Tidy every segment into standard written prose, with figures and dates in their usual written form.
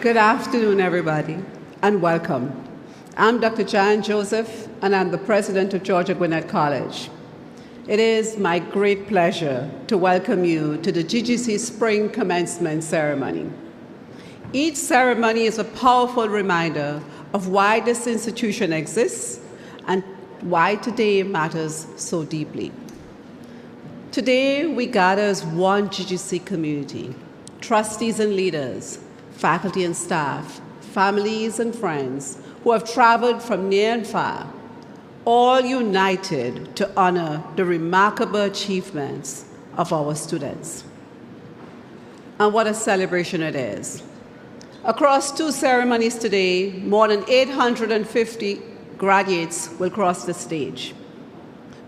Good afternoon, everybody, and welcome. I'm Dr. Jan Joseph, and I'm the president of Georgia Gwinnett College. It is my great pleasure to welcome you to the GGC Spring Commencement Ceremony. Each ceremony is a powerful reminder of why this institution exists and why today matters so deeply. Today, we gather as one GGC community, trustees and leaders, faculty and staff, families and friends who have traveled from near and far, all united to honor the remarkable achievements of our students. And what a celebration it is. Across two ceremonies today, more than 850 graduates will cross the stage,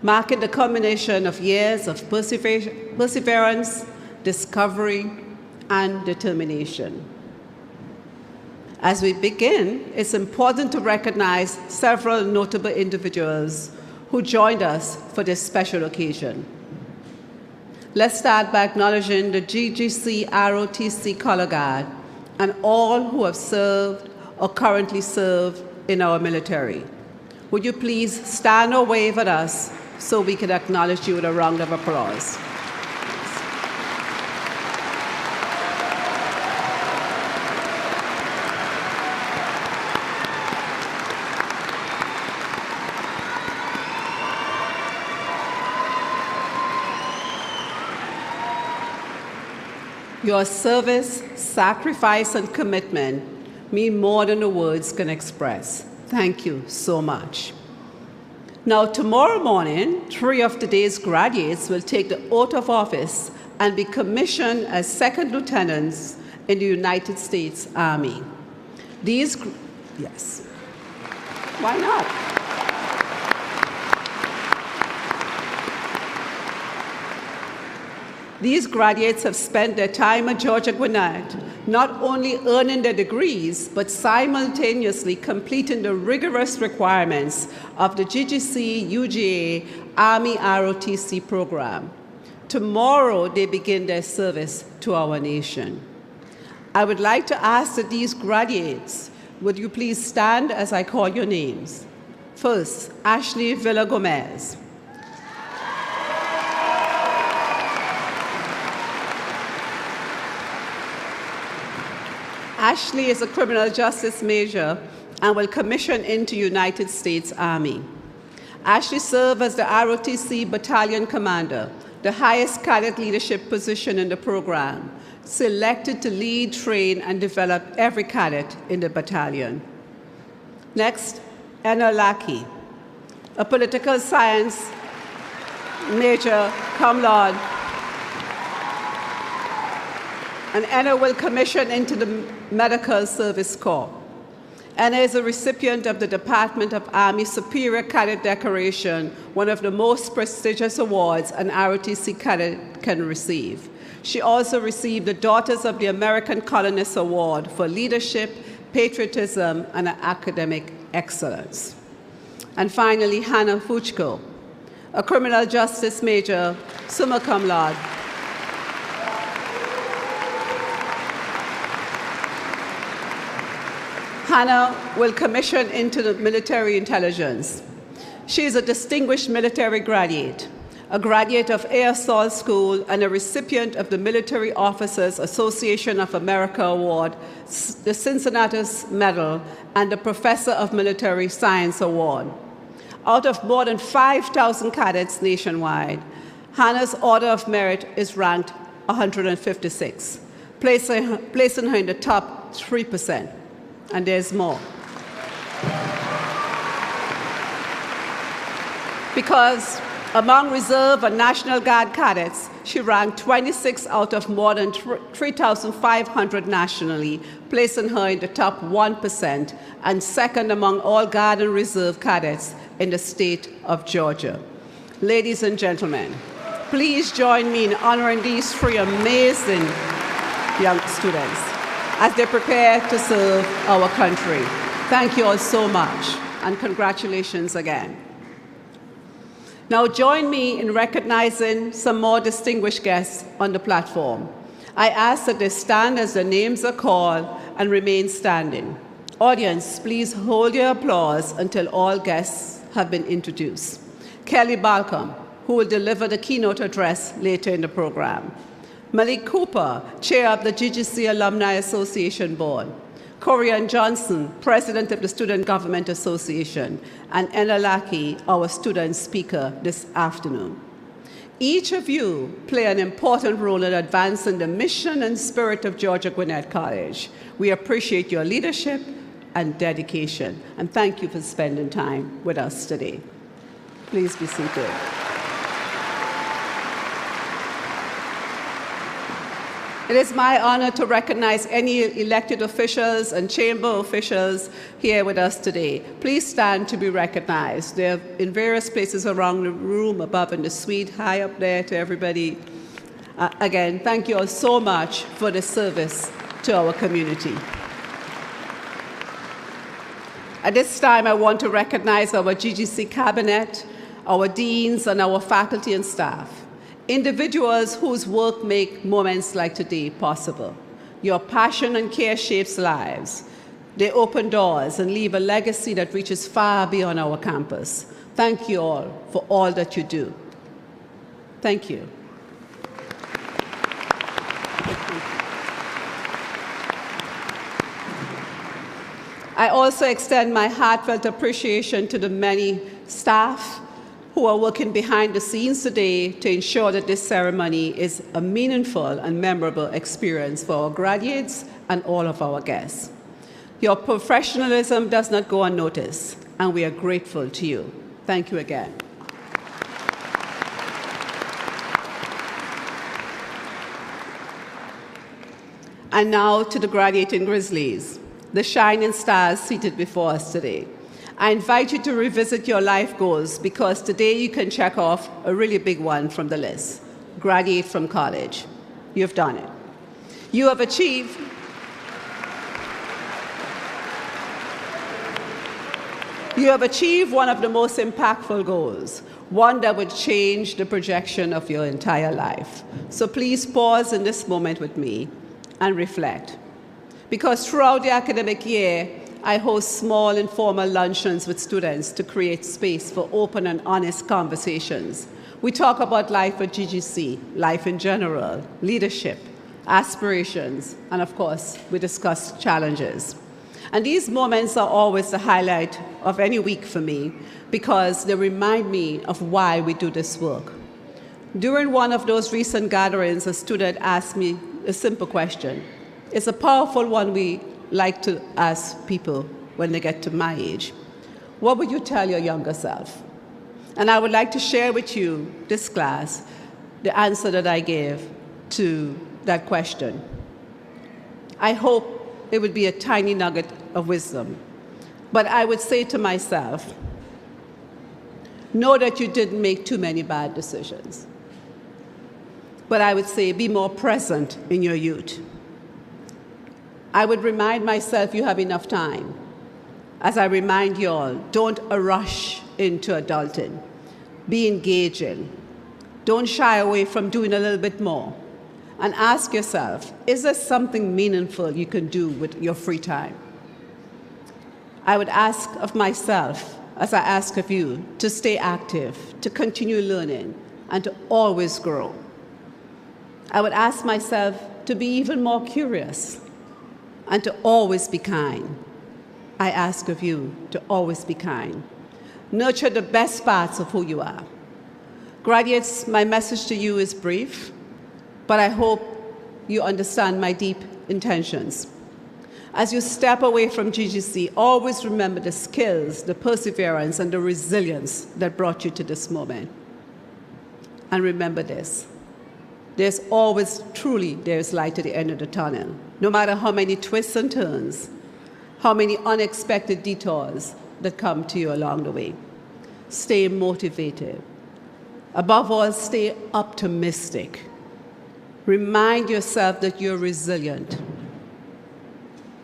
marking the culmination of years of perseverance, discovery, and determination. As we begin, it's important to recognize several notable individuals who joined us for this special occasion. Let's start by acknowledging the GGC ROTC Color Guard and all who have served or currently serve in our military. Would you please stand or wave at us so we can acknowledge you with a round of applause? Your service, sacrifice, and commitment mean more than the words can express. Thank you so much. Now, tomorrow morning, 3 of today's graduates will take the oath of office and be commissioned as second lieutenants in the United States Army. Yes. Why not? These graduates have spent their time at Georgia Gwinnett, not only earning their degrees, but simultaneously completing the rigorous requirements of the GGC UGA Army ROTC program. Tomorrow, they begin their service to our nation. I would like to ask that these graduates, would you please stand as I call your names? First, Ashley Villa-Gomez. Ashley is a criminal justice major and will commission into United States Army. Ashley served as the ROTC battalion commander, the highest cadet leadership position in the program, selected to lead, train, and develop every cadet in the battalion. Next, Anna Lackey, a political science major, cum laude, and Anna will commission into the Medical Service Corps. Anna is a recipient of the Department of Army Superior Cadet Decoration, one of the most prestigious awards an ROTC cadet can receive. She also received the Daughters of the American Colonists Award for leadership, patriotism, and academic excellence. And finally, Hannah Fuchko, a criminal justice major, summa cum laude. Hannah will commission into the military intelligence. She is a distinguished military graduate, a graduate of Air Assault School and a recipient of the Military Officers Association of America Award, the Cincinnatus Medal, and the Professor of Military Science Award. Out of more than 5,000 cadets nationwide, Hannah's Order of Merit is ranked 156, placing her in the top 3%. And there's more. Because among Reserve and National Guard cadets, she ranked 26 out of more than 3,500 nationally, placing her in the top 1% and second among all Guard and Reserve cadets in the state of Georgia. Ladies and gentlemen, please join me in honoring these 3 amazing young students as they prepare to serve our country. Thank you all so much, and congratulations again. Now join me in recognizing some more distinguished guests on the platform. I ask that they stand as their names are called and remain standing. Audience, please hold your applause until all guests have been introduced. Kelly Balcom, who will deliver the keynote address later in the program. Malik Cooper, Chair of the GGC Alumni Association Board. Corian Johnson, President of the Student Government Association, and Ella Lackey, our student speaker this afternoon. Each of you play an important role in advancing the mission and spirit of Georgia Gwinnett College. We appreciate your leadership and dedication, and thank you for spending time with us today. Please be seated. It is my honor to recognize any elected officials and chamber officials here with us today. Please stand to be recognized. They're in various places around the room, above in the suite, high up there to everybody. Again, thank you all so much for the service to our community. At this time, I want to recognize our GGC cabinet, our deans, and our faculty and staff. Individuals whose work make moments like today possible. Your passion and care shapes lives. They open doors and leave a legacy that reaches far beyond our campus. Thank you all for all that you do. Thank you. I also extend my heartfelt appreciation to the many staff who are working behind the scenes today to ensure that this ceremony is a meaningful and memorable experience for our graduates and all of our guests. Your professionalism does not go unnoticed, and we are grateful to you. Thank you again. And now to the graduating Grizzlies, the shining stars seated before us today. I invite you to revisit your life goals because today you can check off a really big one from the list. Graduate from college. You've done it. You have achieved one of the most impactful goals, one that would change the projection of your entire life. So please pause in this moment with me and reflect. Because throughout the academic year, I host small informal luncheons with students to create space for open and honest conversations. We talk about life at GGC, life in general, leadership, aspirations, and of course, we discuss challenges. And these moments are always the highlight of any week for me because they remind me of why we do this work. During one of those recent gatherings, a student asked me a simple question. It's a powerful one we like to ask people when they get to my age. What would you tell your younger self? And I would like to share with you, this class, the answer that I gave to that question. I hope it would be a tiny nugget of wisdom. But I would say to myself, know that you didn't make too many bad decisions. But I would say, be more present in your youth. I would remind myself you have enough time. As I remind you all, don't rush into adulting. Be engaging. Don't shy away from doing a little bit more. And ask yourself, is there something meaningful you can do with your free time? I would ask of myself, as I ask of you, to stay active, to continue learning, and to always grow. I would ask myself to be even more curious and to always be kind. I ask of you to always be kind. Nurture the best parts of who you are. Graduates, my message to you is brief, but I hope you understand my deep intentions. As you step away from GGC, always remember the skills, the perseverance, and the resilience that brought you to this moment. And remember this. There's always, truly, there's light at the end of the tunnel. No matter how many twists and turns, how many unexpected detours that come to you along the way. Stay motivated. Above all, stay optimistic. Remind yourself that you're resilient.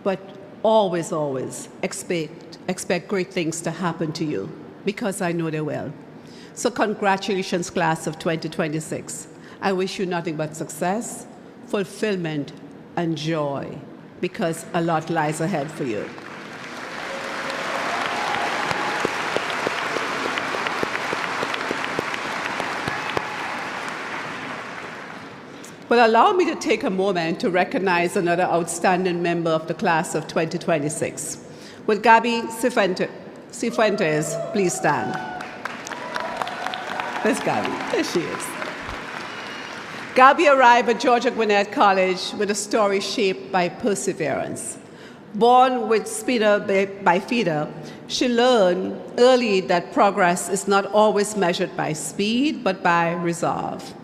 But always, always expect great things to happen to you, because I know they will. So congratulations, class of 2026. I wish you nothing but success, fulfillment, and joy. because a lot lies ahead for you. Well, allow me to take a moment to recognize another outstanding member of the class of 2026. Will Gabby Cifuentes please stand? There's Gabby. There she is. Gabby arrived at Georgia Gwinnett College with a story shaped by perseverance. Born with spina bifida, she learned early that progress is not always measured by speed, but by resolve.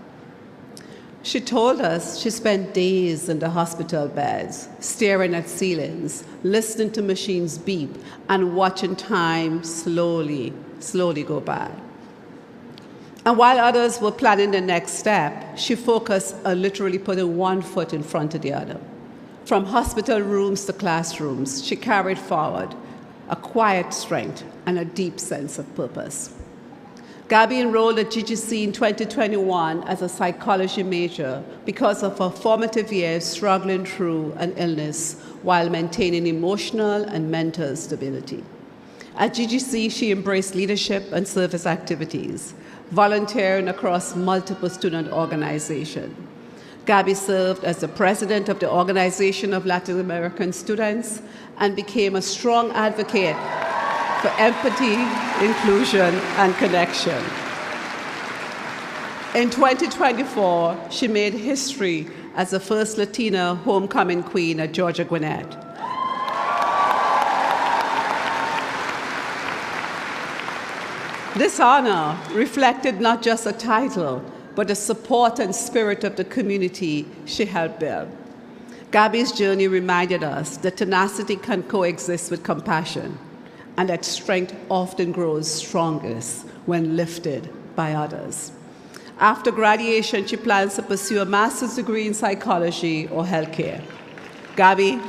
She told us she spent days in the hospital beds, staring at ceilings, listening to machines beep, and watching time slowly go by. And while others were planning the next step, she focused on literally putting one foot in front of the other. From hospital rooms to classrooms, she carried forward a quiet strength and a deep sense of purpose. Gabby enrolled at GGC in 2021 as a psychology major because of her formative years struggling through an illness while maintaining emotional and mental stability. At GGC, she embraced leadership and service activities, volunteering across multiple student organizations. Gabby served as the president of the Organization of Latin American Students and became a strong advocate for empathy, inclusion, and connection. In 2024, she made history as the first Latina homecoming queen at Georgia Gwinnett. This honor reflected not just a title, but the support and spirit of the community she helped build. Gabby's journey reminded us that tenacity can coexist with compassion, and that strength often grows strongest when lifted by others. After graduation, she plans to pursue a master's degree in psychology or healthcare. Gabby,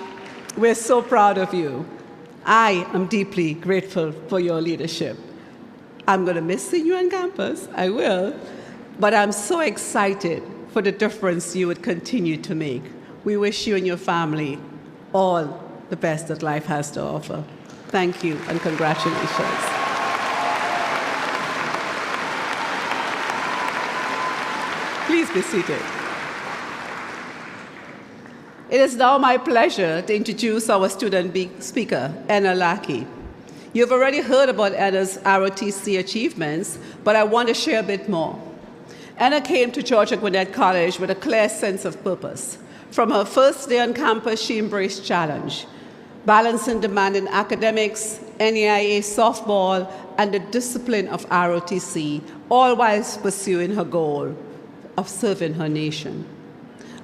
we're so proud of you. I am deeply grateful for your leadership. I'm going to miss seeing you on campus, I will, but I'm so excited for the difference you would continue to make. We wish you and your family all the best that life has to offer. Thank you and congratulations. Please be seated. It is now my pleasure to introduce our student speaker, Anna Lackey. You've already heard about Anna's ROTC achievements, but I want to share a bit more. Anna came to Georgia Gwinnett College with a clear sense of purpose. From her first day on campus, she embraced challenge, balancing demanding academics, NAIA softball, and the discipline of ROTC, all while pursuing her goal of serving her nation.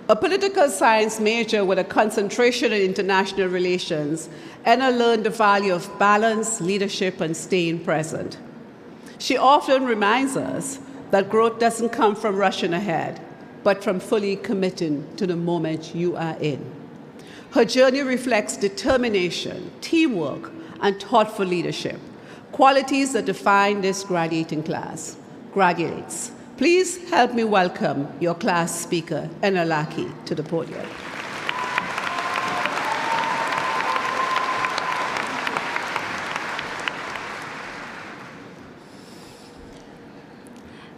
A political science major with a concentration in international relations, Anna learned the value of balance, leadership, and staying present. She often reminds us that growth doesn't come from rushing ahead, but from fully committing to the moment you are in. Her journey reflects determination, teamwork, and thoughtful leadership, qualities that define this graduating class. Graduates, please help me welcome your class speaker, Anna Lackey, to the podium.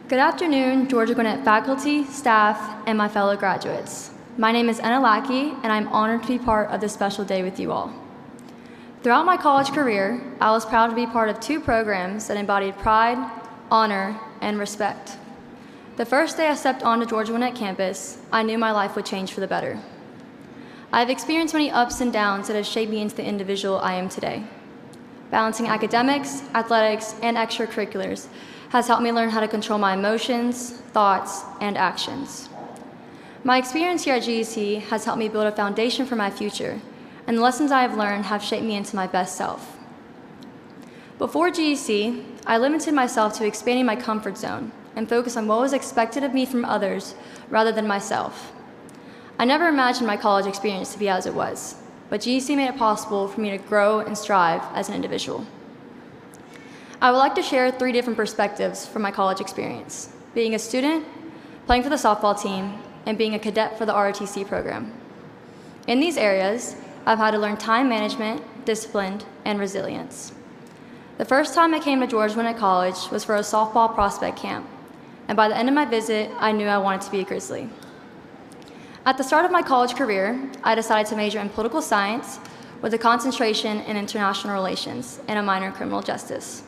Good afternoon, Georgia Gwinnett faculty, staff, and my fellow graduates. My name is Anna Lackey, and I'm honored to be part of this special day with you all. Throughout my college career, I was proud to be part of 2 programs that embodied pride, honor, and respect. The first day I stepped onto Georgia Gwinnett campus, I knew my life would change for the better. I've experienced many ups and downs that have shaped me into the individual I am today. Balancing academics, athletics, and extracurriculars has helped me learn how to control my emotions, thoughts, and actions. My experience here at GEC has helped me build a foundation for my future, and the lessons I have learned have shaped me into my best self. Before GEC, I limited myself to expanding my comfort zone and focused on what was expected of me from others rather than myself. I never imagined my college experience to be as it was, but GEC made it possible for me to grow and strive as an individual. I would like to share 3 different perspectives from my college experience: being a student, playing for the softball team, and being a cadet for the ROTC program. In these areas, I've had to learn time management, discipline, and resilience. The first time I came to Georgia Gwinnett College was for a softball prospect camp, and by the end of my visit, I knew I wanted to be a Grizzly. At the start of my college career, I decided to major in political science with a concentration in international relations and a minor in criminal justice.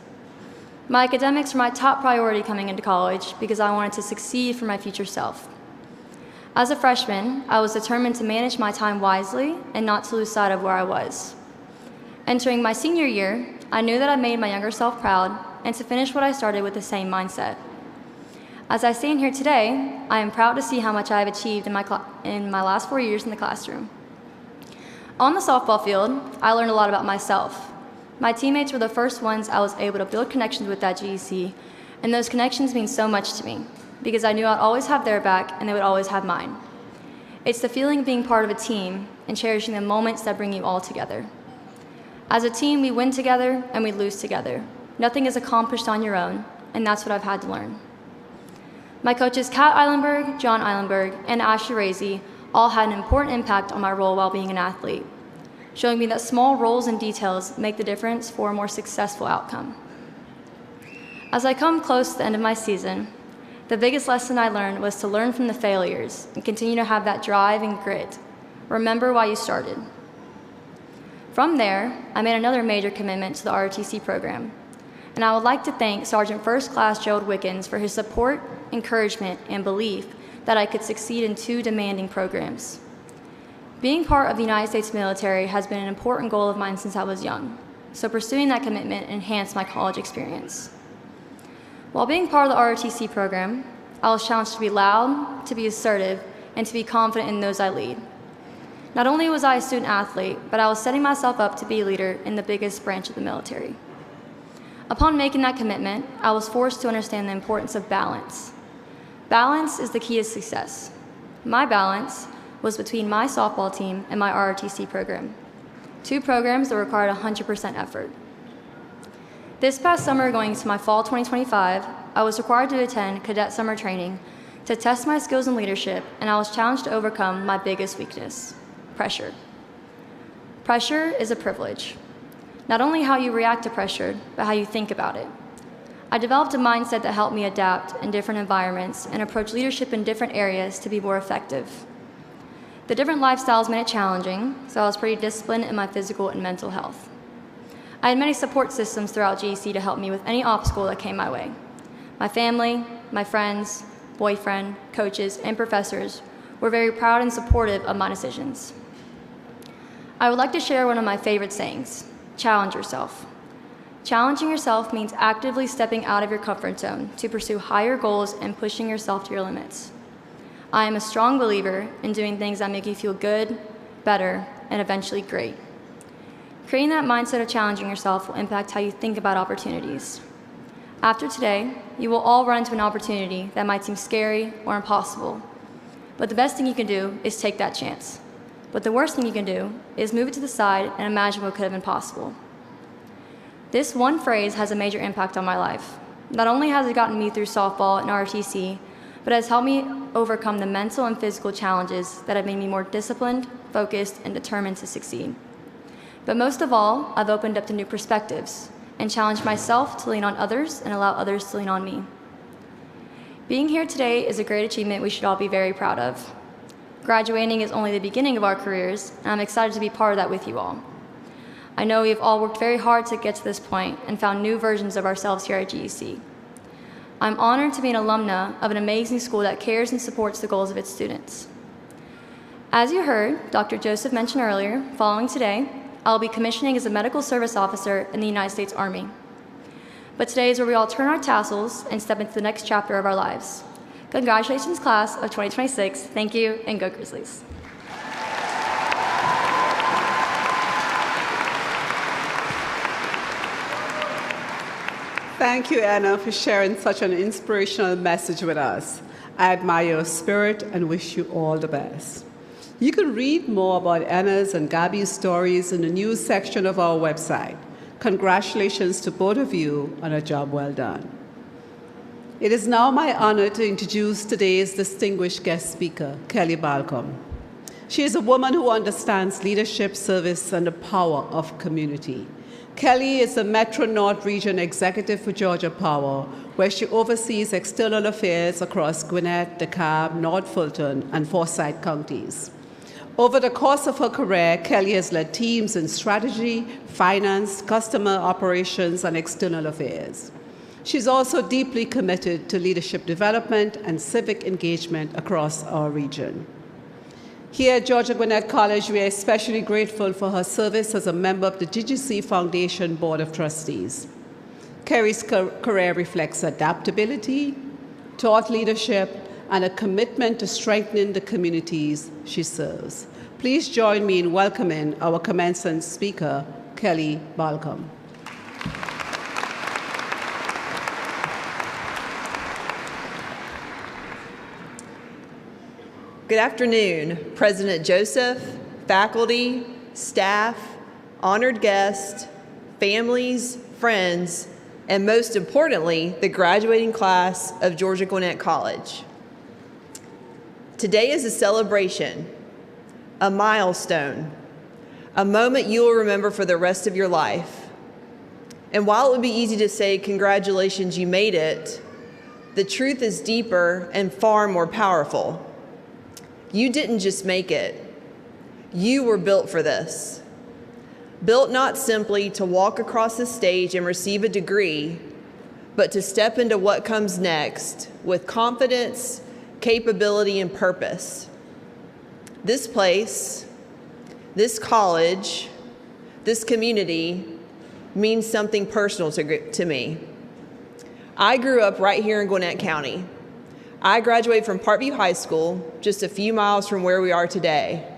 My academics were my top priority coming into college because I wanted to succeed for my future self. As a freshman, I was determined to manage my time wisely and not to lose sight of where I was. Entering my senior year, I knew that I made my younger self proud and to finish what I started with the same mindset. As I stand here today, I am proud to see how much I have achieved in my last 4 years in the classroom. On the softball field, I learned a lot about myself. My teammates were the first ones I was able to build connections with at GEC, and those connections mean so much to me because I knew I'd always have their back and they would always have mine. It's the feeling of being part of a team and cherishing the moments that bring you all together. As a team, we win together and we lose together. Nothing is accomplished on your own, and that's what I've had to learn. My coaches Kat Eilenberg, John Eilenberg, and Ashley Razy all had an important impact on my role while being an athlete, showing me that small roles and details make the difference for a more successful outcome. As I come close to the end of my season, the biggest lesson I learned was to learn from the failures and continue to have that drive and grit. Remember why you started. From there, I made another major commitment to the ROTC program, and I would like to thank Sergeant First Class Gerald Wickens for his support, encouragement, and belief that I could succeed in 2 demanding programs. Being part of the United States military has been an important goal of mine since I was young, so pursuing that commitment enhanced my college experience. While being part of the ROTC program, I was challenged to be loud, to be assertive, and to be confident in those I lead. Not only was I a student athlete, but I was setting myself up to be a leader in the biggest branch of the military. Upon making that commitment, I was forced to understand the importance of balance. Balance is the key to success. My balance was between my softball team and my ROTC program, 2 programs that required 100% effort. This past summer, going into my fall 2025, I was required to attend cadet summer training to test my skills in leadership, and I was challenged to overcome my biggest weakness, pressure. Pressure is a privilege. Not only how you react to pressure, but how you think about it. I developed a mindset that helped me adapt in different environments and approach leadership in different areas to be more effective. The different lifestyles made it challenging, so I was pretty disciplined in my physical and mental health. I had many support systems throughout GEC to help me with any obstacle that came my way. My family, my friends, boyfriend, coaches, and professors were very proud and supportive of my decisions. I would like to share one of my favorite sayings: challenge yourself. Challenging yourself means actively stepping out of your comfort zone to pursue higher goals and pushing yourself to your limits. I am a strong believer in doing things that make you feel good, better, and eventually great. Creating that mindset of challenging yourself will impact how you think about opportunities. After today, you will all run into an opportunity that might seem scary or impossible. But the best thing you can do is take that chance. But the worst thing you can do is move it to the side and imagine what could have been possible. This one phrase has a major impact on my life. Not only has it gotten me through softball and ROTC, but it has helped me overcome the mental and physical challenges that have made me more disciplined, focused, and determined to succeed. But most of all, I've opened up to new perspectives and challenged myself to lean on others and allow others to lean on me. Being here today is a great achievement we should all be very proud of. Graduating is only the beginning of our careers, and I'm excited to be part of that with you all. I know we've all worked very hard to get to this point and found new versions of ourselves here at GEC. I'm honored to be an alumna of an amazing school that cares and supports the goals of its students. As you heard Dr. Joseph mention earlier, following today, I'll be commissioning as a medical service officer in the United States Army. But today is where we all turn our tassels and step into the next chapter of our lives. Congratulations, class of 2026. Thank you, and go Grizzlies. Thank you, Anna, for sharing such an inspirational message with us. I admire your spirit and wish you all the best. You can read more about Anna's and Gabby's stories in the news section of our website. Congratulations to both of you on a job well done. It is now my honor to introduce today's distinguished guest speaker, Kelly Balcom. She is a woman who understands leadership, service, and the power of community. Kelly is the Metro North Region Executive for Georgia Power, where she oversees external affairs across Gwinnett, DeKalb, North Fulton, and Forsyth counties. Over the course of her career, Kelly has led teams in strategy, finance, customer operations, and external affairs. She's also deeply committed to leadership development and civic engagement across our region. Here at Georgia Gwinnett College, we are especially grateful for her service as a member of the GGC Foundation Board of Trustees. Kerry's career reflects adaptability, thought leadership, and a commitment to strengthening the communities she serves. Please join me in welcoming our commencement speaker, Kelly Balcom. Good afternoon, President Joseph, faculty, staff, honored guests, families, friends, and most importantly, the graduating class of Georgia Gwinnett College. Today is a celebration, a milestone, a moment you will remember for the rest of your life. And while it would be easy to say, congratulations, you made it, the truth is deeper and far more powerful. You didn't just make it. You were built for this. Built not simply to walk across the stage and receive a degree, but to step into what comes next with confidence, capability, and purpose. This place, this college, this community means something personal to me. I grew up right here in Gwinnett County. I graduated from Parkview High School, just a few miles from where we are today.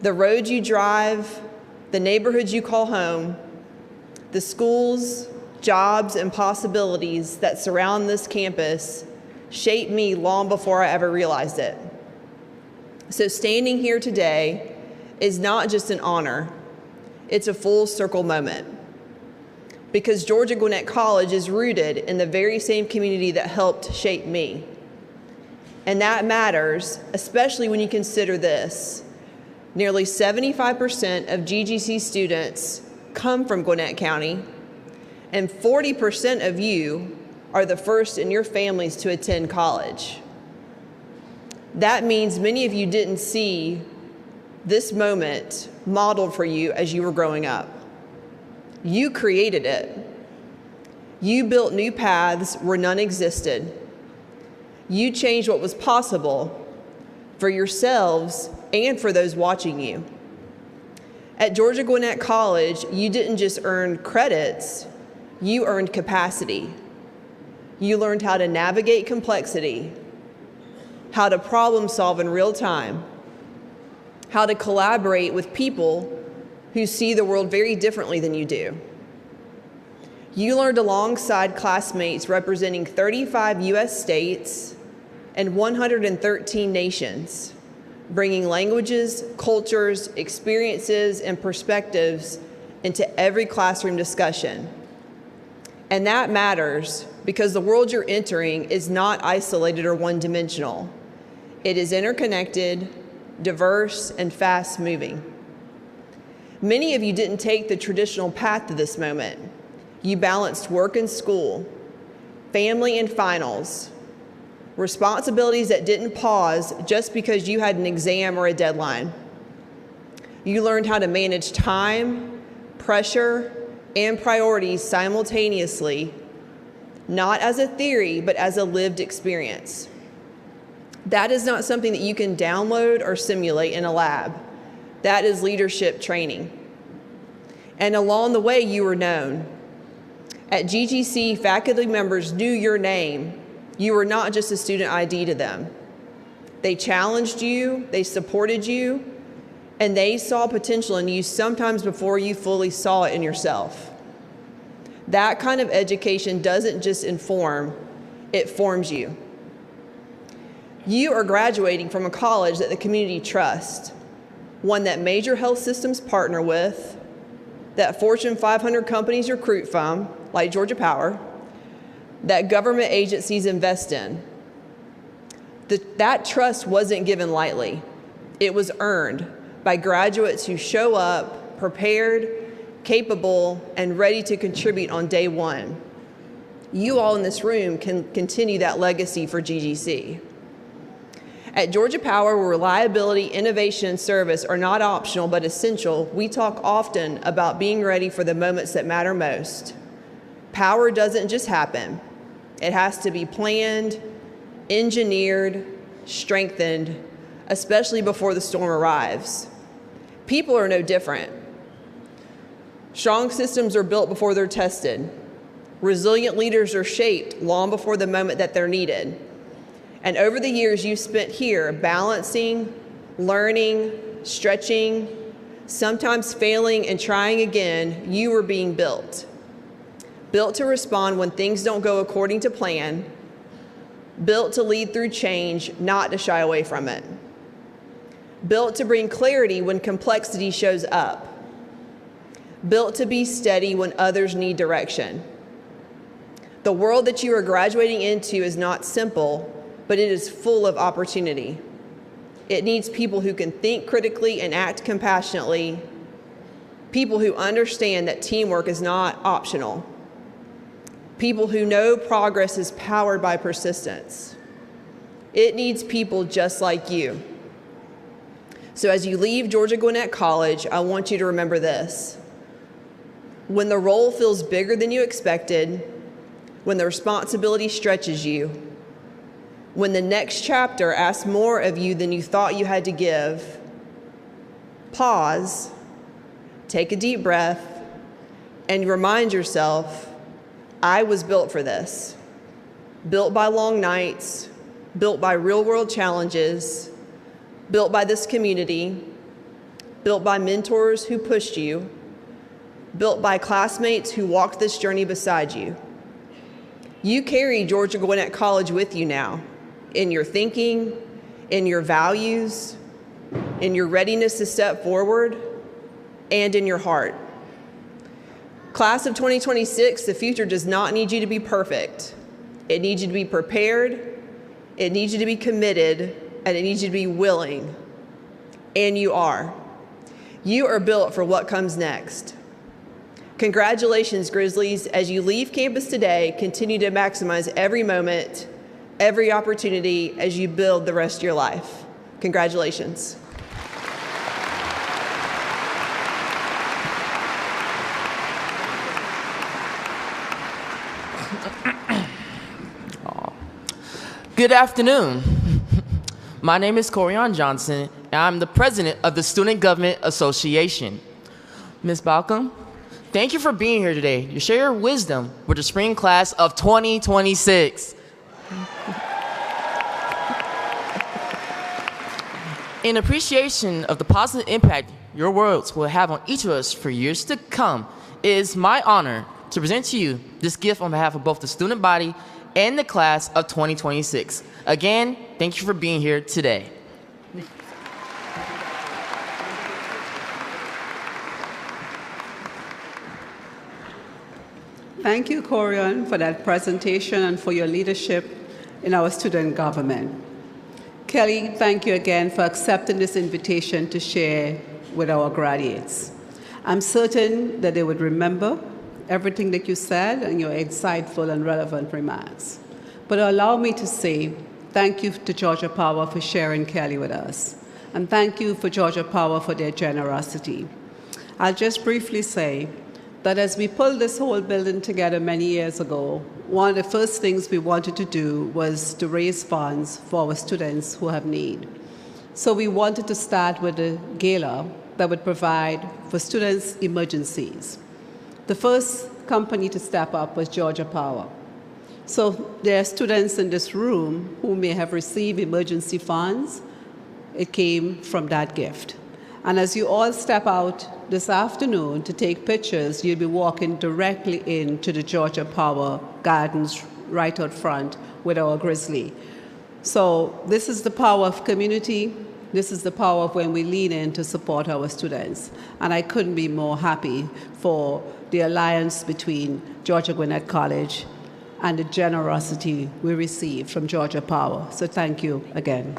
The roads you drive, the neighborhoods you call home, the schools, jobs, and possibilities that surround this campus shaped me long before I ever realized it. So standing here today is not just an honor, it's a full circle moment. Because Georgia Gwinnett College is rooted in the very same community that helped shape me. And that matters, especially when you consider this. Nearly 75% of GGC students come from Gwinnett County, and 40% of you are the first in your families to attend college. That means many of you didn't see this moment modeled for you as you were growing up. You created it. You built new paths where none existed. You changed what was possible for yourselves and for those watching you. At Georgia Gwinnett College, you didn't just earn credits, you earned capacity. You learned how to navigate complexity, how to problem solve in real time, how to collaborate with people who see the world very differently than you do. You learned alongside classmates representing 35 U.S. states and 113 nations, bringing languages, cultures, experiences, and perspectives into every classroom discussion. And that matters because the world you're entering is not isolated or one-dimensional. It is interconnected, diverse, and fast-moving. Many of you didn't take the traditional path to this moment. You balanced work and school, family and finals, responsibilities that didn't pause just because you had an exam or a deadline. You learned how to manage time, pressure, and priorities simultaneously, not as a theory, but as a lived experience. That is not something that you can download or simulate in a lab. That is leadership training. And along the way, you were known. At GGC, faculty members knew your name. You were not just a student ID to them. They challenged you, they supported you, and they saw potential in you sometimes before you fully saw it in yourself. That kind of education doesn't just inform, it forms you. You are graduating from a college that the community trusts, one that major health systems partner with, that Fortune 500 companies recruit from, like Georgia Power, that government agencies invest in. That trust wasn't given lightly. It was earned by graduates who show up prepared, capable, and ready to contribute on day one. You all in this room can continue that legacy for GGC. At Georgia Power, where reliability, innovation, and service are not optional but essential, we talk often about being ready for the moments that matter most. Power doesn't just happen. It has to be planned, engineered, strengthened, especially before the storm arrives. People are no different. Strong systems are built before they're tested. Resilient leaders are shaped long before the moment that they're needed. And over the years you've spent here balancing, learning, stretching, sometimes failing and trying again, you are being built. Built to respond when things don't go according to plan. Built to lead through change, not to shy away from it. Built to bring clarity when complexity shows up. Built to be steady when others need direction. The world that you are graduating into is not simple, but it is full of opportunity. It needs people who can think critically and act compassionately, people who understand that teamwork is not optional, people who know progress is powered by persistence. It needs people just like you. So as you leave Georgia Gwinnett College, I want you to remember this. When the role feels bigger than you expected, when the responsibility stretches you, when the next chapter asks more of you than you thought you had to give, pause, take a deep breath, and remind yourself, I was built for this. Built by long nights, built by real-world challenges, built by this community, built by mentors who pushed you, built by classmates who walked this journey beside you. You carry Georgia Gwinnett College with you now, in your thinking, in your values, in your readiness to step forward, and in your heart. Class of 2026, the future does not need you to be perfect. It needs you to be prepared, it needs you to be committed, and it needs you to be willing. And you are. You are built for what comes next. Congratulations, Grizzlies. As you leave campus today, continue to maximize every moment, every opportunity as you build the rest of your life. Congratulations. Good afternoon. My name is Corian Johnson, and I'm the president of the Student Government Association. Ms. Balcom, thank you for being here today to share your wisdom with the spring class of 2026. In appreciation of the positive impact your words will have on each of us for years to come, it is my honor to present to you this gift on behalf of both the student body and the class of 2026. Again, thank you for being here today. Thank you, Corian, for that presentation and for your leadership in our student government. Kelly, thank you again for accepting this invitation to share with our graduates. I'm certain that they would remember everything that you said and your insightful and relevant remarks. But allow me to say thank you to Georgia Power for sharing Kelly with us. And thank you for Georgia Power for their generosity. I'll just briefly say that as we pulled this whole building together many years ago, one of the first things we wanted to do was to raise funds for our students who have need. So we wanted to start with a gala that would provide for students' emergencies. The first company to step up was Georgia Power. So there are students in this room who may have received emergency funds. It came from that gift. And as you all step out this afternoon to take pictures, you'll be walking directly into the Georgia Power Gardens right out front with our Grizzly. So this is the power of community. This is the power of when we lean in to support our students. And I couldn't be more happy for the alliance between Georgia Gwinnett College and the generosity we receive from Georgia Power. So thank you again.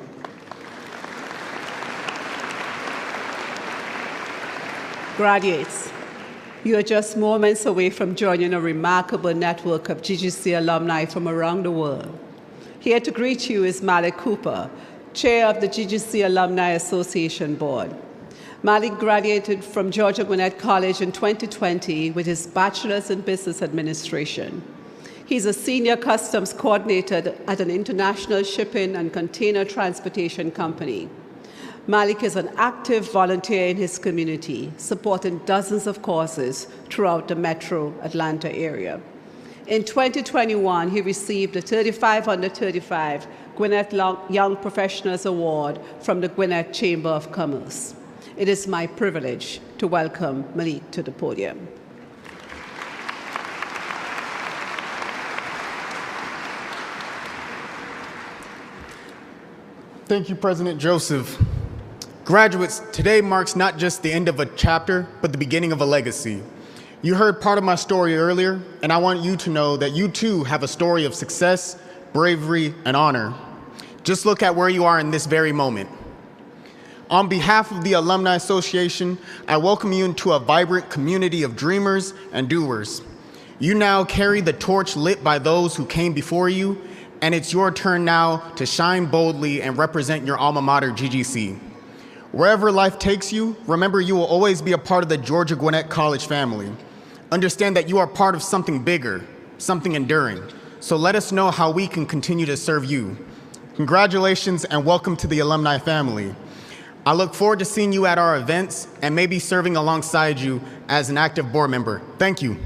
Graduates, you are just moments away from joining a remarkable network of GGC alumni from around the world. Here to greet you is Malik Cooper, Chair of the GGC Alumni Association Board. Malik graduated from Georgia Gwinnett College in 2020 with his bachelor's in business administration. He's a senior customs coordinator at an international shipping and container transportation company. Malik is an active volunteer in his community, supporting dozens of causes throughout the metro Atlanta area. In 2021, he received the 35 Under 35 Gwinnett Young Professionals Award from the Gwinnett Chamber of Commerce. It is my privilege to welcome Malik to the podium. Thank you, President Joseph. Graduates, today marks not just the end of a chapter, but the beginning of a legacy. You heard part of my story earlier, and I want you to know that you too have a story of success, bravery, and honor. Just look at where you are in this very moment. On behalf of the Alumni Association, I welcome you into a vibrant community of dreamers and doers. You now carry the torch lit by those who came before you, and it's your turn now to shine boldly and represent your alma mater, GGC. Wherever life takes you, remember you will always be a part of the Georgia Gwinnett College family. Understand that you are part of something bigger, something enduring. So let us know how we can continue to serve you. Congratulations and welcome to the alumni family. I look forward to seeing you at our events and maybe serving alongside you as an active board member. Thank you.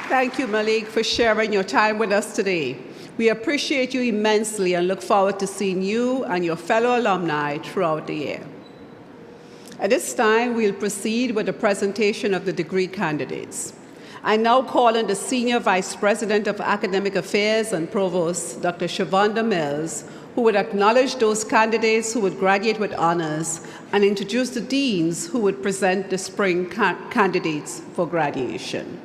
Thank you, Malik, for sharing your time with us today. We appreciate you immensely and look forward to seeing you and your fellow alumni throughout the year. At this time, we'll proceed with the presentation of the degree candidates. I now call on the Senior Vice President of Academic Affairs and Provost, Dr. Shavonda Mills, who would acknowledge those candidates who would graduate with honors and introduce the deans who would present the spring candidates for graduation.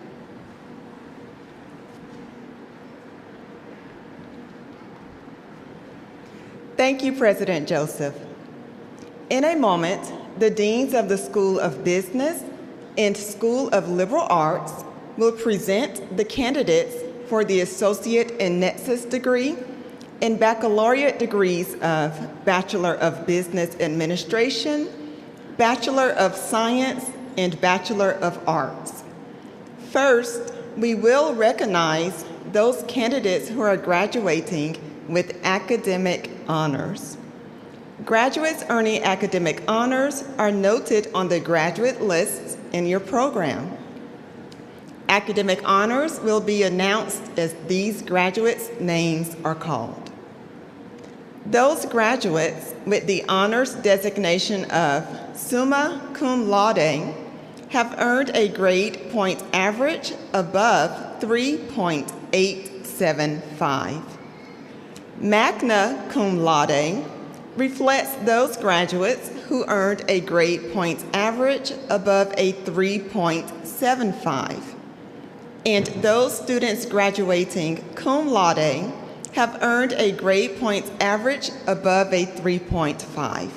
Thank you, President Joseph. In a moment, the deans of the School of Business and School of Liberal Arts will present the candidates for the Associate in Nexus degree and baccalaureate degrees of Bachelor of Business Administration, Bachelor of Science, and Bachelor of Arts. First, we will recognize those candidates who are graduating with academic honors. Graduates earning academic honors are noted on the graduate lists in your program. Academic honors will be announced as these graduates' names are called. Those graduates with the honors designation of summa cum laude have earned a grade point average above 3.875. Magna cum laude reflects those graduates who earned a grade point average above a 3.75. And those students graduating cum laude have earned a grade point average above a 3.5.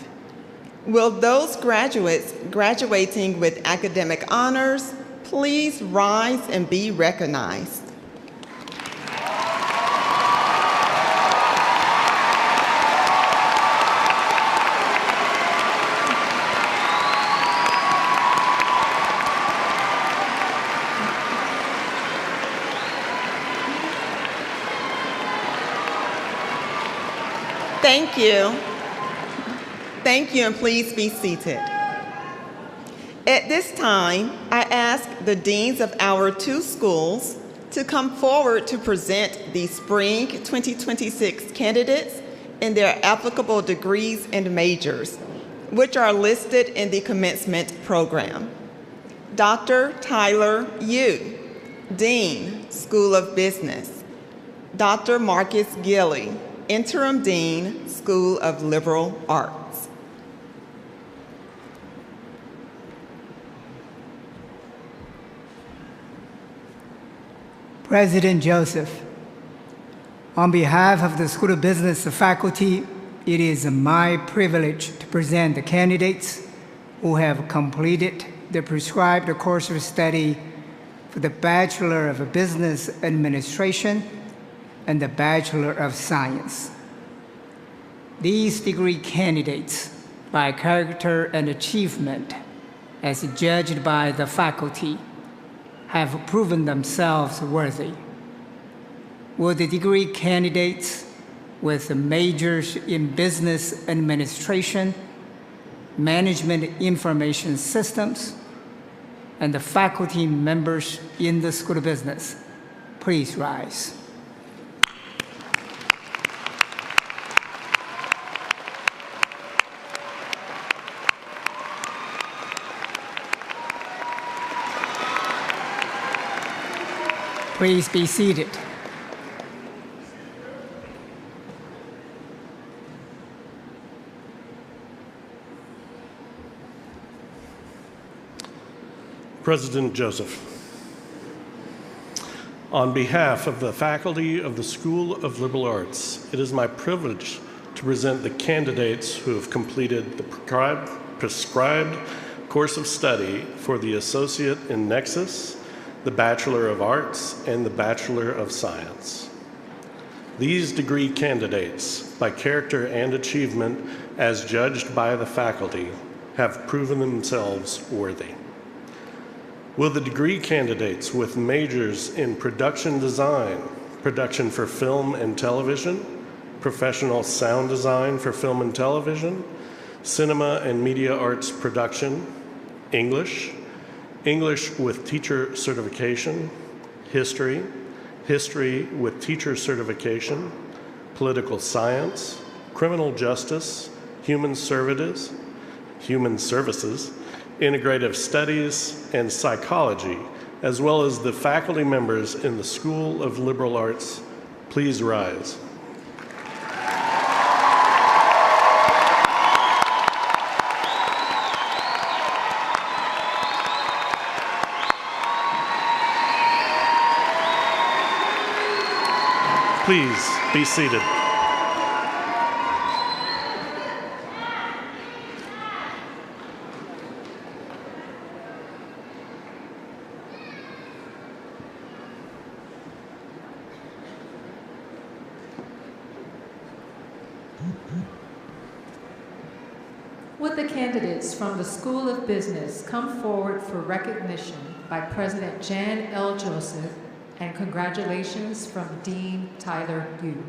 Will those graduates graduating with academic honors please rise and be recognized? Thank you. Thank you, and please be seated. At this time, I ask the deans of our two schools to come forward to present the spring 2026 candidates and their applicable degrees and majors, which are listed in the commencement program. Dr. Tyler Yu, Dean, School of Business. Dr. Marcus Gilley, Interim Dean, School of Liberal Arts. President Joseph, on behalf of the School of Business, the faculty, it is my privilege to present the candidates who have completed the prescribed course of study for the Bachelor of Business Administration and the Bachelor of Science. These degree candidates, by character and achievement, as judged by the faculty, have proven themselves worthy. Will the degree candidates with majors in business administration, management information systems, and the faculty members in the School of Business please rise? Please be seated. President Joseph, on behalf of the faculty of the School of Liberal Arts, it is my privilege to present the candidates who have completed the prescribed course of study for the Associate in Nexus, the Bachelor of Arts, and the Bachelor of Science. These degree candidates, by character and achievement as judged by the faculty, have proven themselves worthy. Will the degree candidates with majors in production design, production for film and television, professional sound design for film and television, cinema and media arts production, English, English with teacher certification, history, history with teacher certification, political science, criminal justice, human services, integrative studies, and psychology, as well as the faculty members in the School of Liberal Arts, please rise. Please be seated. Would the candidates from the School of Business come forward for recognition by President Jan L. Joseph, and congratulations from Dean Tyler Yu.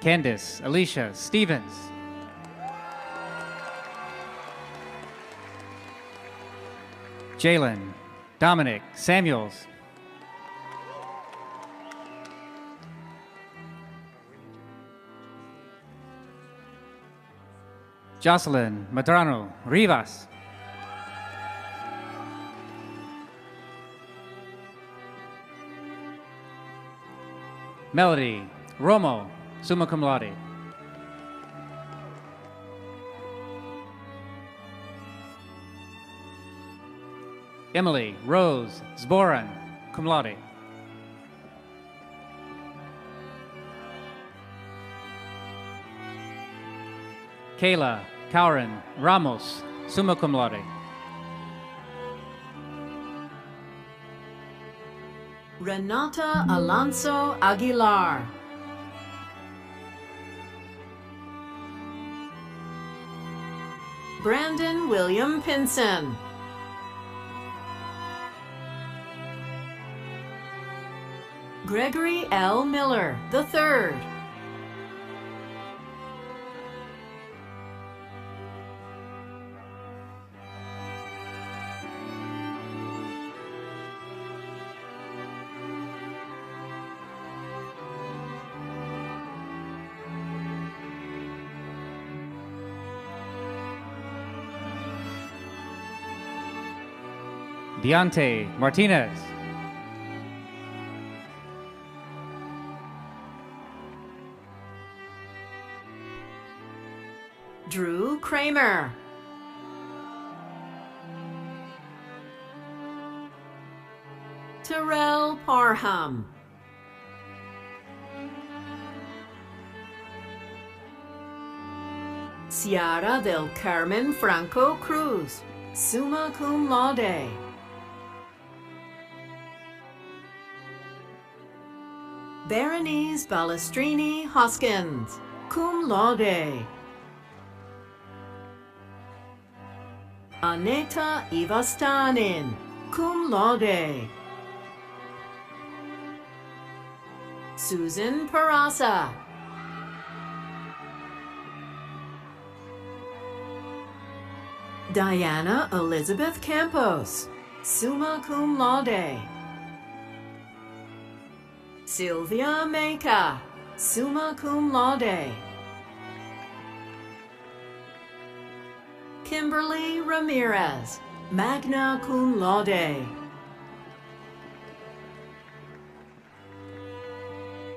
Candace Alicia Stevens. Jalen Dominic Samuels. Jocelyn Madrano Rivas. Melody Romo, summa cum laude. Emily Rose Zboran, cum laude. Kayla Kauren Ramos, summa cum laude. Renata Alonso Aguilar. Brandon William Pinson. Gregory L. Miller III. Deontay Martinez. Drew Kramer. Terrell Parham. Ciara del Carmen Franco Cruz, summa cum laude. Berenice Balestrini Hoskins, cum laude. Aneta Ivastanin, cum laude. Susan Parasa. Diana Elizabeth Campos, summa cum laude. Sylvia Meka, summa cum laude. Kimberly Ramirez, magna cum laude.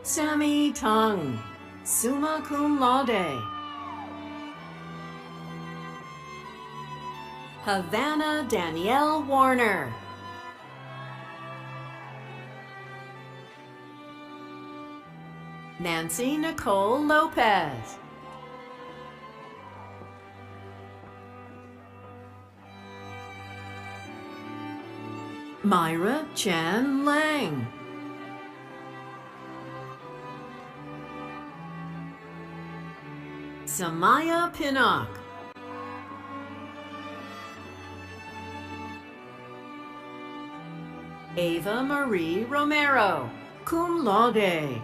Sammy Tung, summa cum laude. Havana Danielle Warner. Nancy Nicole Lopez. Myra Chan Lang. Samaya Pinnock. Ava Marie Romero, cum laude.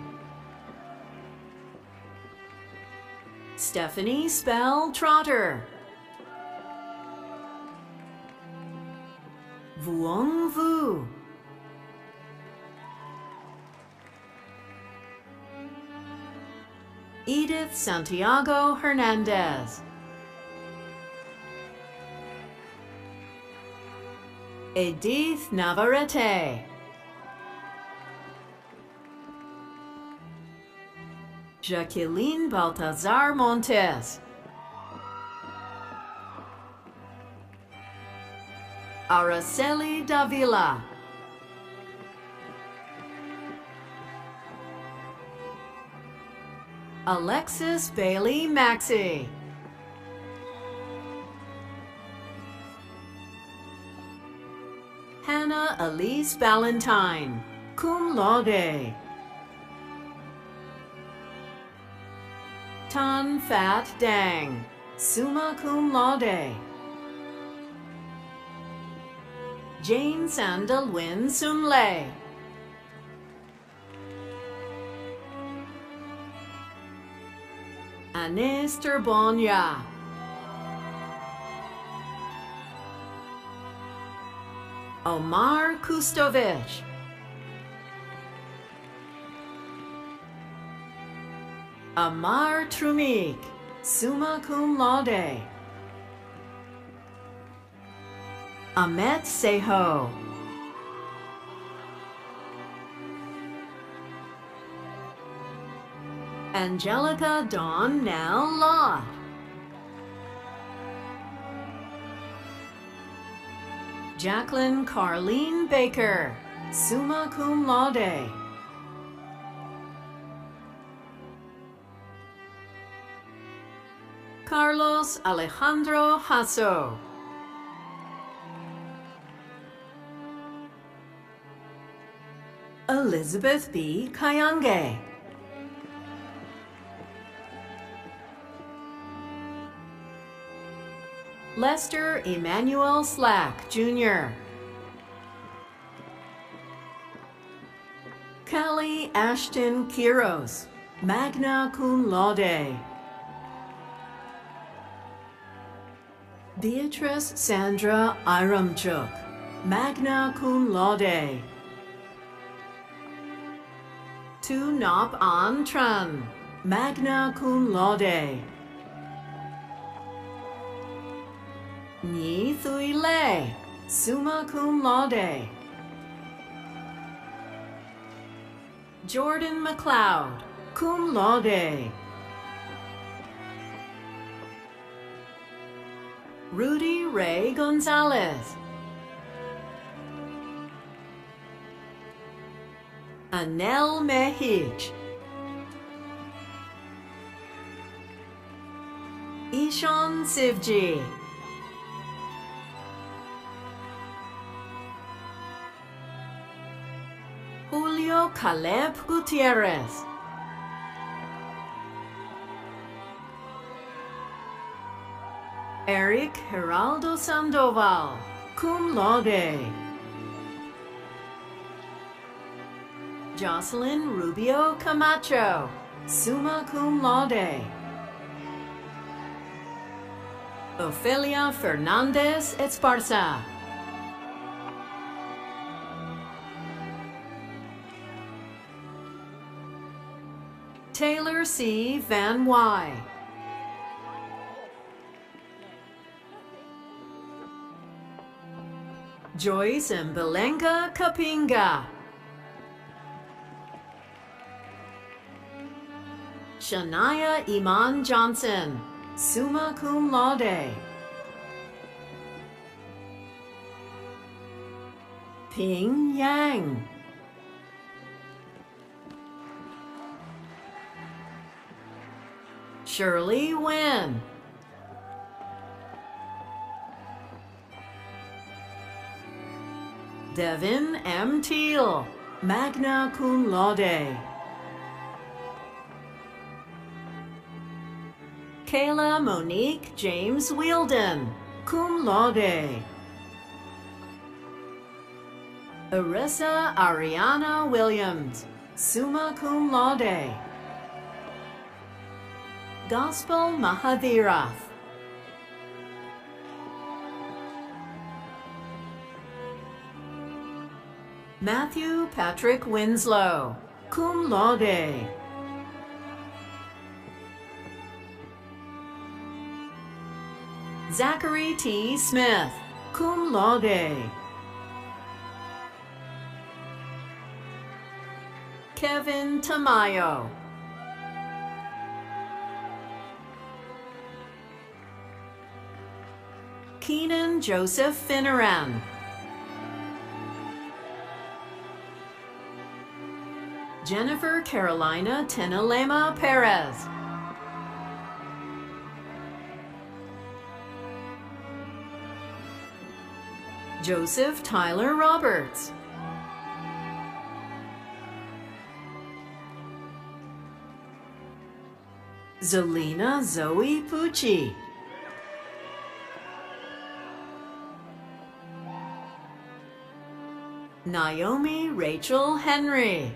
Stephanie Spell Trotter. Vuong Vu. Edith Santiago Hernandez. Edith Navarrete. Jacqueline Baltazar Montes. Araceli Davila. Alexis Bailey Maxey. Hannah Elise Ballantyne, cum laude. Tan Fat Dang, summa cum laude. Jane Sandalwin Sumle. Yanis Turbonya. Omar Kustovich. Amar Trumik, summa cum laude. Ahmet Seho. Angelica Dawn Nell Lott. Jacqueline Carlene Baker, summa cum laude. Carlos Alejandro Hasso. Elizabeth B. Kayange. Lester Emmanuel Slack, Jr. Kelly Ashton Quiros, magna cum laude. Beatrice Sandra Iramchuk, magna cum laude. Tu Nop An Tran, magna cum laude. Ni Thui Le, summa cum laude. Jordan McLeod, cum laude. Rudy Ray Gonzalez. Anel Mehich. Ishan Sivji. Julio Caleb Gutierrez. Eric Geraldo Sandoval, cum laude. Jocelyn Rubio Camacho, summa cum laude. Ofelia Fernandez Esparza. Taylor C. Van Wy. Joyce and Belenga Kapinga. Shania Iman Johnson, summa cum laude. Ping Yang. Shirley Nguyen. Devin M. Teal, magna cum laude. Kayla Monique James Wielden, cum laude. Arissa Ariana Williams, summa cum laude. Gospel Mahadirath. Matthew Patrick Winslow, cum laude. Zachary T. Smith, cum laude. Kevin Tamayo. Keenan Joseph Finneran. Jennifer Carolina Tenalema Perez. Joseph Tyler Roberts. Zelina Zoe Pucci. Naomi Rachel Henry.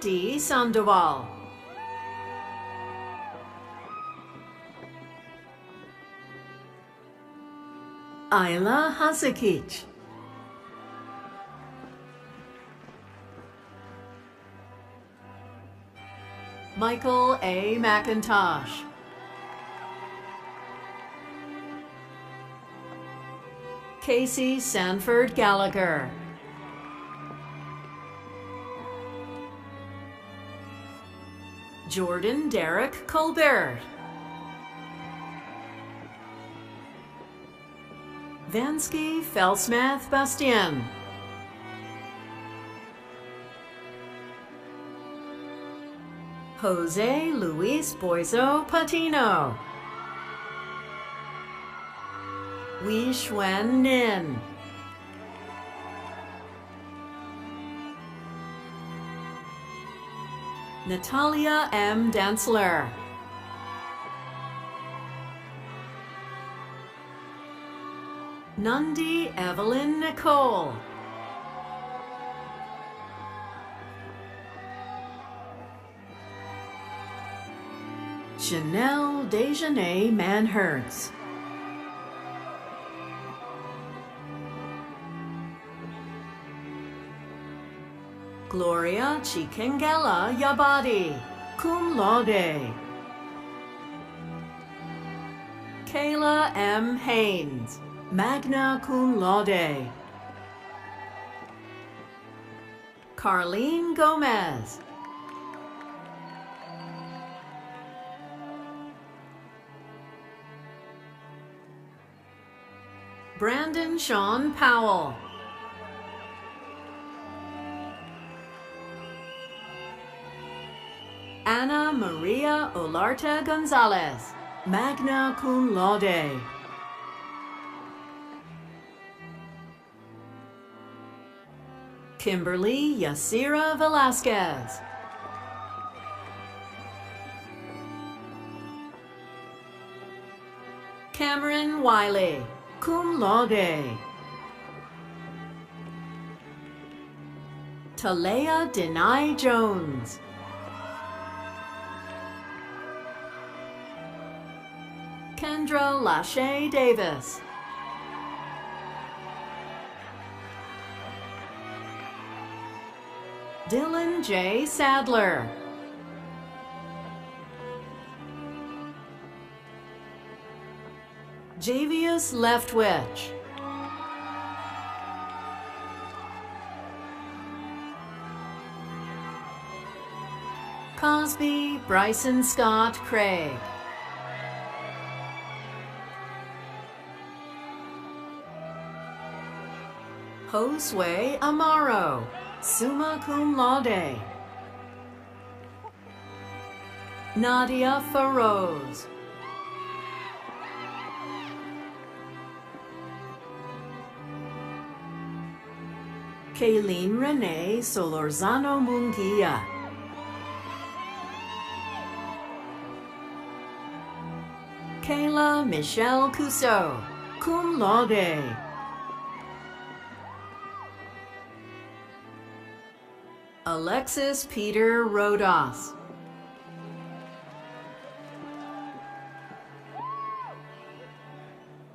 D. Sandoval. Ayla Hasakic. Michael A. McIntosh. Casey Sanford Gallagher. Jordan Derek Colbert. Vansky Felsmath Bastien. Jose Luis Boiso Patino. Wei Xuan Nin. Natalia M. Dantzler. Nundi Evelyn Nicole. Chanel Dejanay Manhertz. Gloria Chikengela Yabadi, cum laude. Kayla M. Haynes, magna cum laude. Carlene Gomez. Brandon Sean Powell. Ana Maria Olarte Gonzalez, magna cum laude. Kimberly Yasira Velasquez. Cameron Wiley, cum laude. Talea Denai Jones. Kendra Lachey Davis. Dylan J. Sadler. Javius Leftwich. Cosby Bryson Scott Craig. Josue Amaro, summa cum laude. Nadia Feroz. Kayleen Renee Solorzano Munguia. Kayla Michelle Cousteau, cum laude. Alexis Peter Rodas.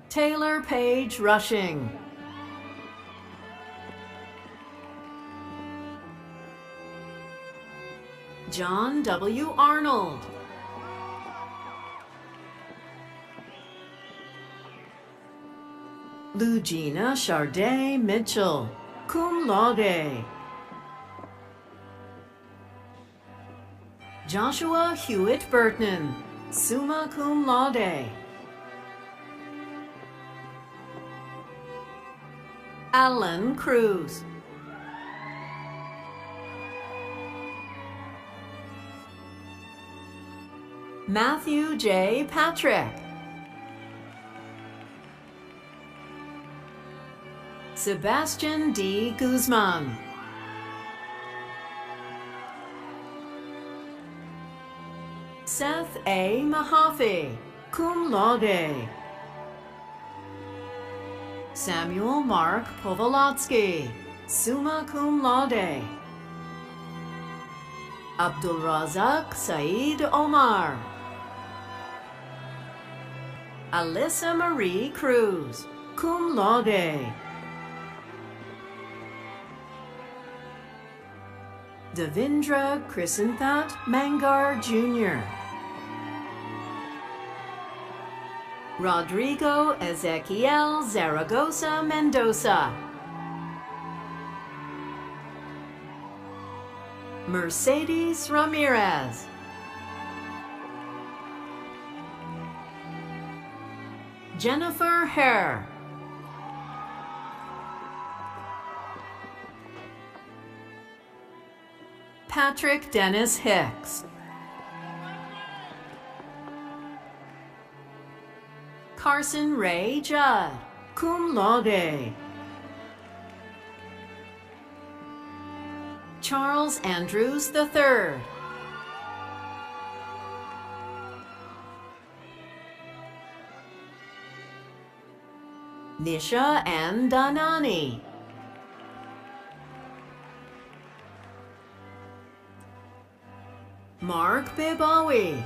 Taylor Page Rushing. John W. Arnold. Lugina Charday Mitchell, cum laude. Joshua Hewitt Burton, summa cum laude. Alan Cruz. Matthew J. Patrick. Sebastian D. Guzman. Seth A. Mahaffey, cum laude. Samuel Mark Povolotsky, summa cum laude. Abdulrazak Saeed Omar. Alyssa Marie Cruz, cum laude. Devindra Krisanthat Mangar Jr. Rodrigo Ezequiel Zaragoza Mendoza. Mercedes Ramirez. Jennifer Hare. Patrick Dennis Hicks. Carson Ray Judd, cum laude. Charles Andrews III. Nisha Ann Danani. Mark Bibawi.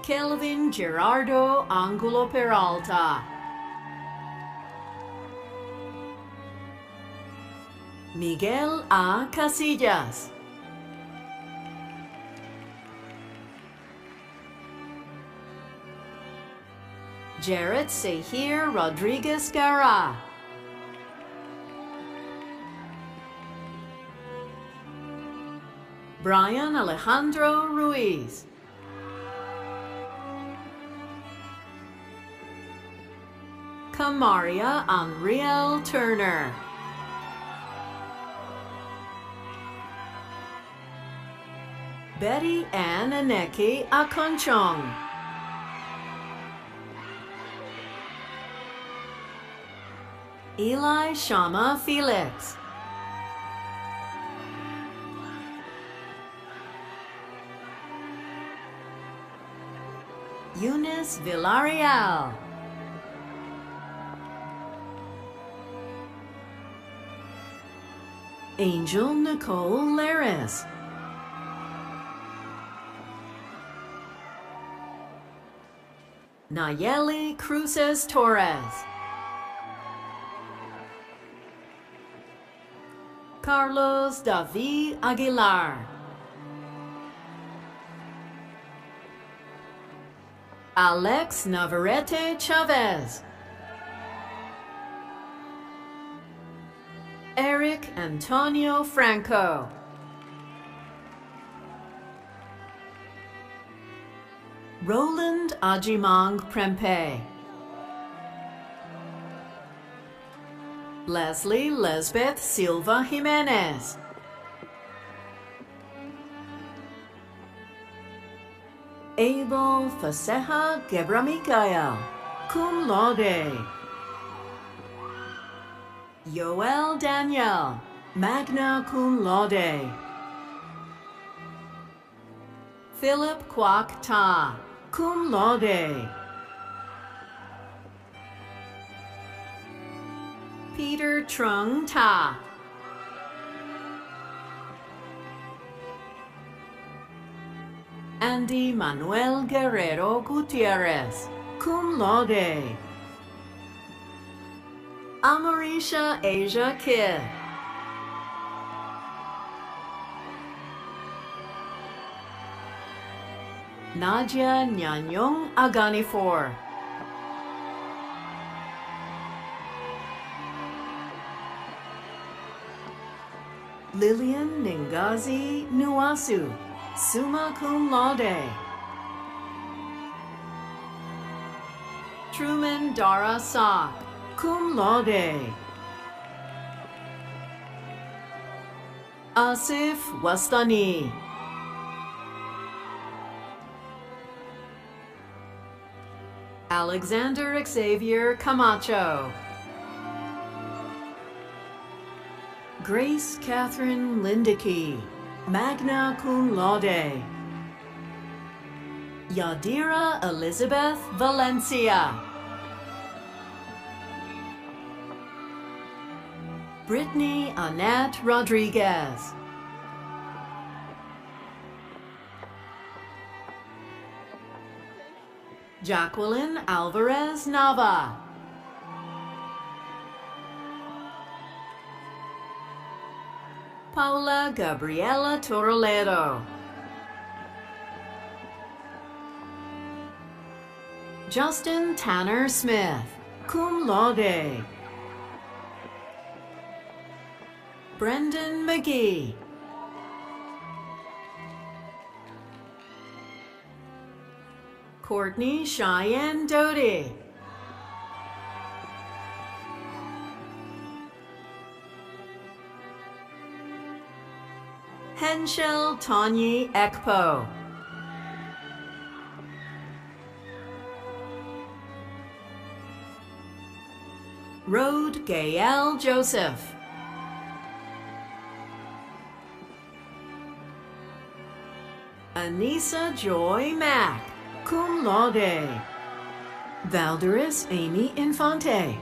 Kelvin Gerardo Angulo Peralta. Miguel A. Casillas. Jarrett Sehir Rodriguez Gara. Brian Alejandro Ruiz. Kamaria Anriel Turner. Betty Ann Aneki Akonchong. Eli Shama Felix. Eunice Villarreal. Angel Nicole Laris. Nayeli Cruces Torres. Carlos David Aguilar. Alex Navarrete Chavez. Eric Antonio Franco. Roland Ajimang Prempe. Leslie Lesbeth Silva Jimenez. Abel Faseha Gebra Mikael, cum laude. Yoel Daniel, magna cum laude. Philip Kwok Ta, cum laude. Peter Trung Ta. Andy Manuel Guerrero Gutierrez, cum laude. Amarisha Asia Kidd. Nadia Nyanyong Aganifor. Lillian Ningazi Nuasu, summa cum laude. Truman Dara Sock, cum laude. Asif Wastani. Alexander Xavier Camacho. Grace Catherine Lindicke, magna cum laude. Yadira Elizabeth Valencia. Brittany Annette Rodriguez. Jacqueline Alvarez Nava. Paula Gabriela Torolero. Justin Tanner Smith, cum laude. Brendan McGee. Courtney Cheyenne Doty. Henschel Tanyi Ekpo. Rode Gael Joseph. Anissa Joy Mack, cum laude. Valderis Amy Infante.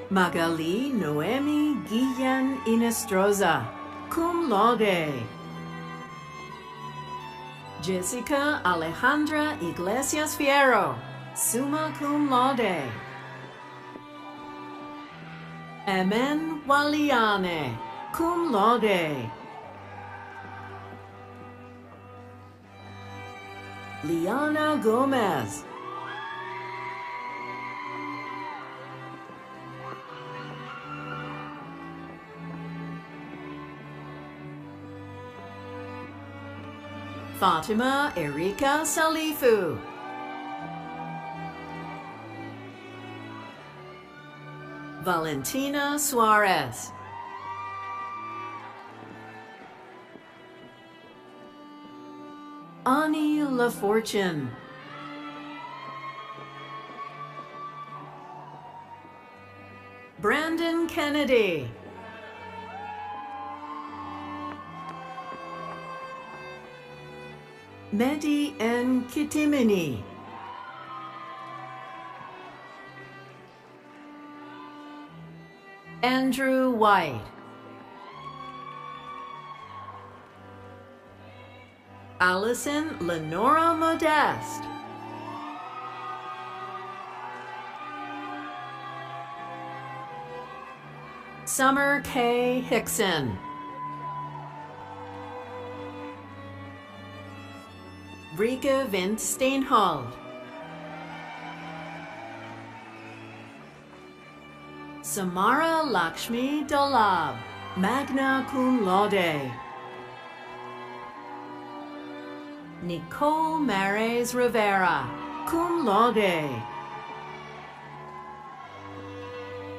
Magali Noemi Guillen Inestroza, cum laude. Jessica Alejandra Iglesias Fierro, summa cum laude. Emen Waliane, cum laude. Liana Gomez. Fatima Erika Salifu. Valentina Suarez. Ani LaFortune. Brandon Kennedy. Mehdi N. Kitimini. Andrew White. Allison Lenora Modeste. Summer K. Hickson. Rika Vint Steinhold. Samara Lakshmi Dolab, magna cum laude. Nicole Mares Rivera, cum laude.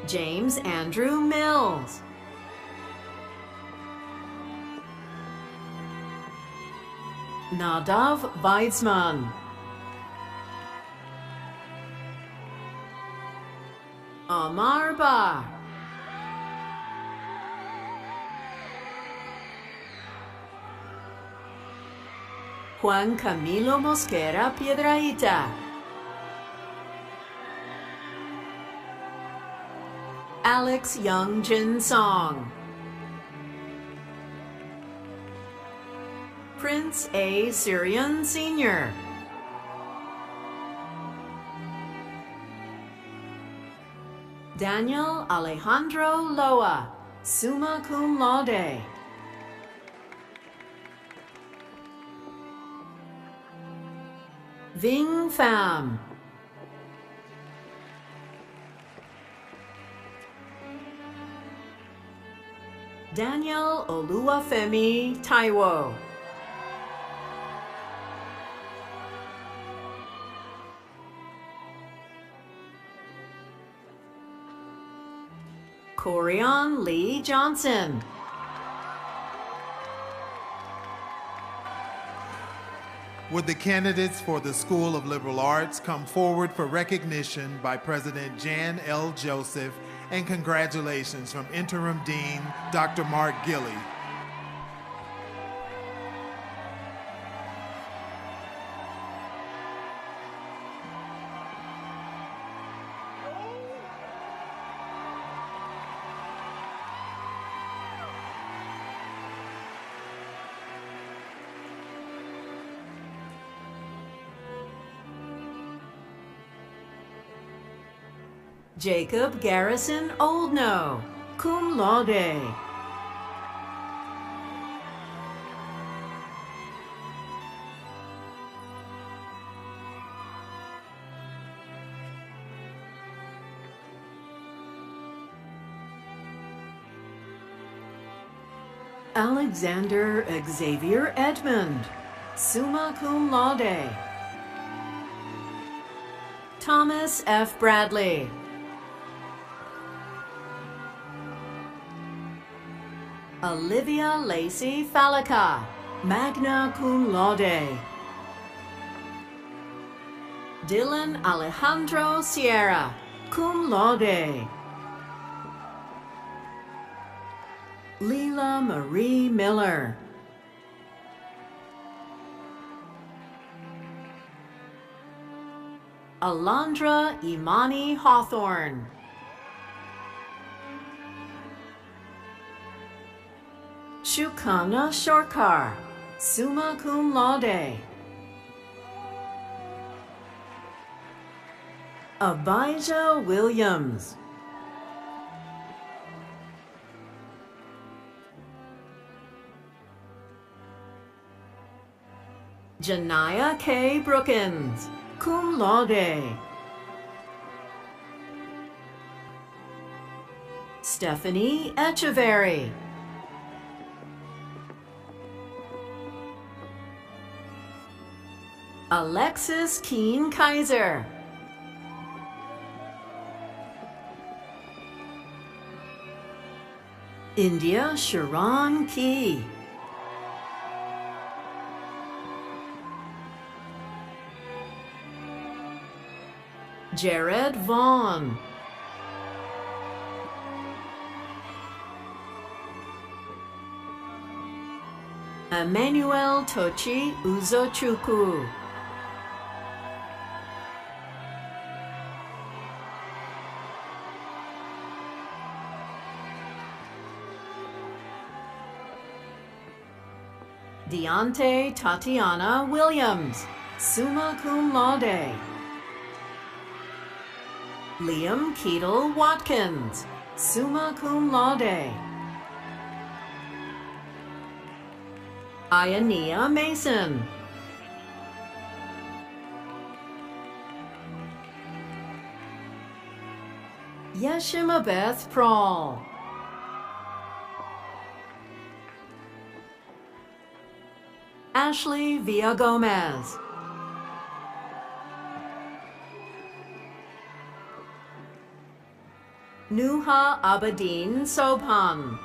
James Andrew Mills. Nadav Weizmann. Amar Bar. Juan Camilo Mosquera Piedrahita. Alex Young Jin Song. Prince A. Syrian Sr. Daniel Alejandro Loa, summa cum laude. Ving Pham. Daniel Oluwafemi Taiwo. Corian Lee Johnson. Would the candidates for the School of Liberal Arts come forward for recognition by President Jan L. Joseph and congratulations from Interim Dean Dr. Mark Gilley. Jacob Garrison Oldknow, cum laude. Alexander Xavier Edmond, summa cum laude. Thomas F. Bradley. Olivia Lacey Falica, magna cum laude. Dylan Alejandro Sierra, cum laude. Leela Marie Miller. Alondra Imani Hawthorne. Shukana Shorkar, summa cum laude. Abijah Williams. Janiyah K. Brookins, cum laude. Stephanie Echeverry. Alexis Keen Kaiser. India Sharon Key. Jared Vaughn. Emmanuel Tochi Uzochukwu. Deontay Tatiana Williams, summa cum laude. Liam Keatle Watkins, summa cum laude. Iania Mason. Yeshimabeth Prawl. Ashley Villagomez. Nuha Abedin Sobhan.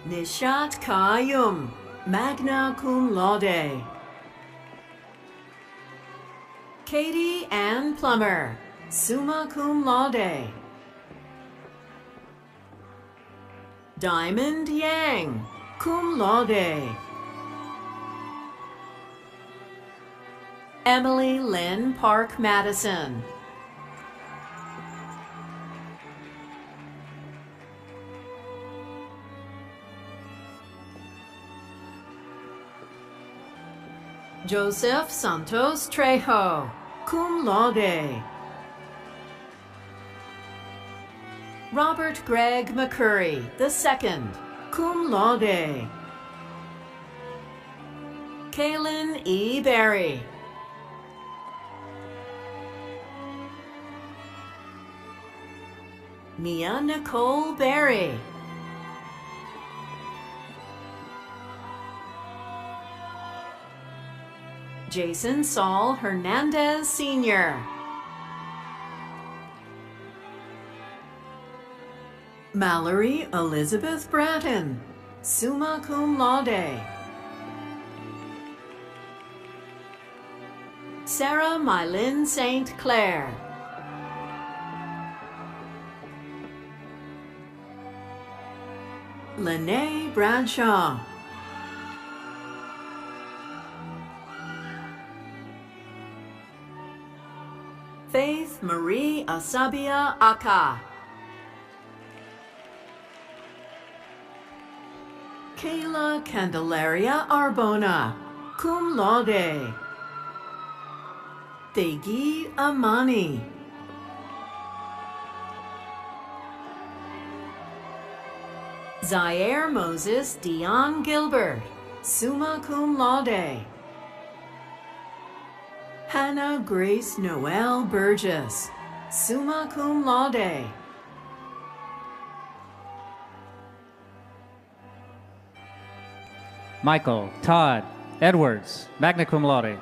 Nishat Kayum, magna cum laude. Katie Ann Plummer, summa cum laude. Diamond Yang, cum laude. Emily Lynn Park Madison. Joseph Santos Trejo, cum laude. Robert Gregg McCurry II, cum laude. Kaylin E. Berry. Mia Nicole Berry. Jason Saul Hernandez Sr. Mallory Elizabeth Bratton, summa cum laude. Sarah Mylin St. Clair. Lene Bradshaw. Faith Marie Asabia Aka. Kayla Candelaria Arbona, cum laude. Thegi Amani. Zaire Moses Dion Gilbert, summa cum laude. Hannah Grace Noel Burgess, summa cum laude. Michael Todd Edwards, magna cum laude.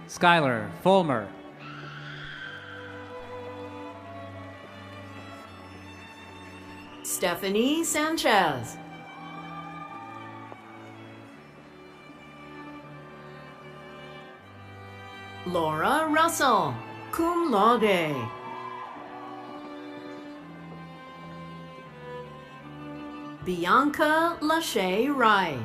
Skylar Fulmer. Stephanie Sanchez. Laura Russell, cum laude. Bianca Lachey Wright.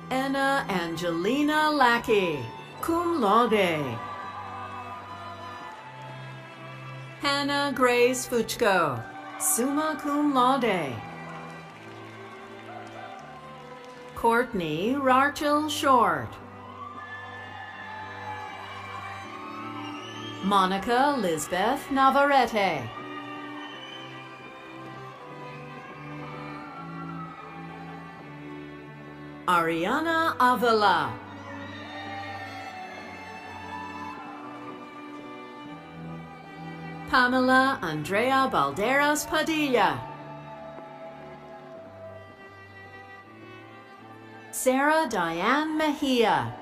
Anna Angelina Lackey, cum laude. Hannah Grace Fuchko, summa cum laude. Courtney Rachel Short. Monica Lisbeth Navarrete. Ariana Avila. Pamela Andrea Balderas Padilla. Sarah Diane Mejia.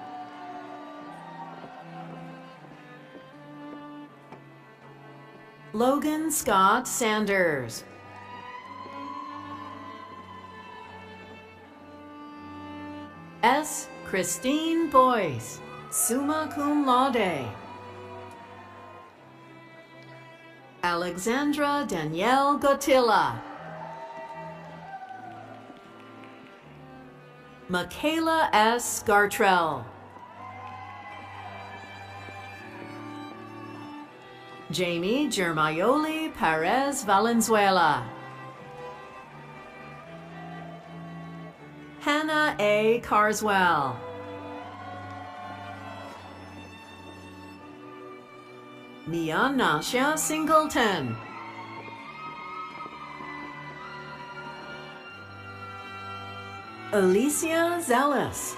Logan Scott Sanders. S. Christine Boyce, summa cum laude. Alexandra Danielle Gotilla. Michaela S. Gartrell. Jamie Germaioli Perez Valenzuela. Hannah A. Carswell. Mia Nasha Singleton. Alicia Zealous.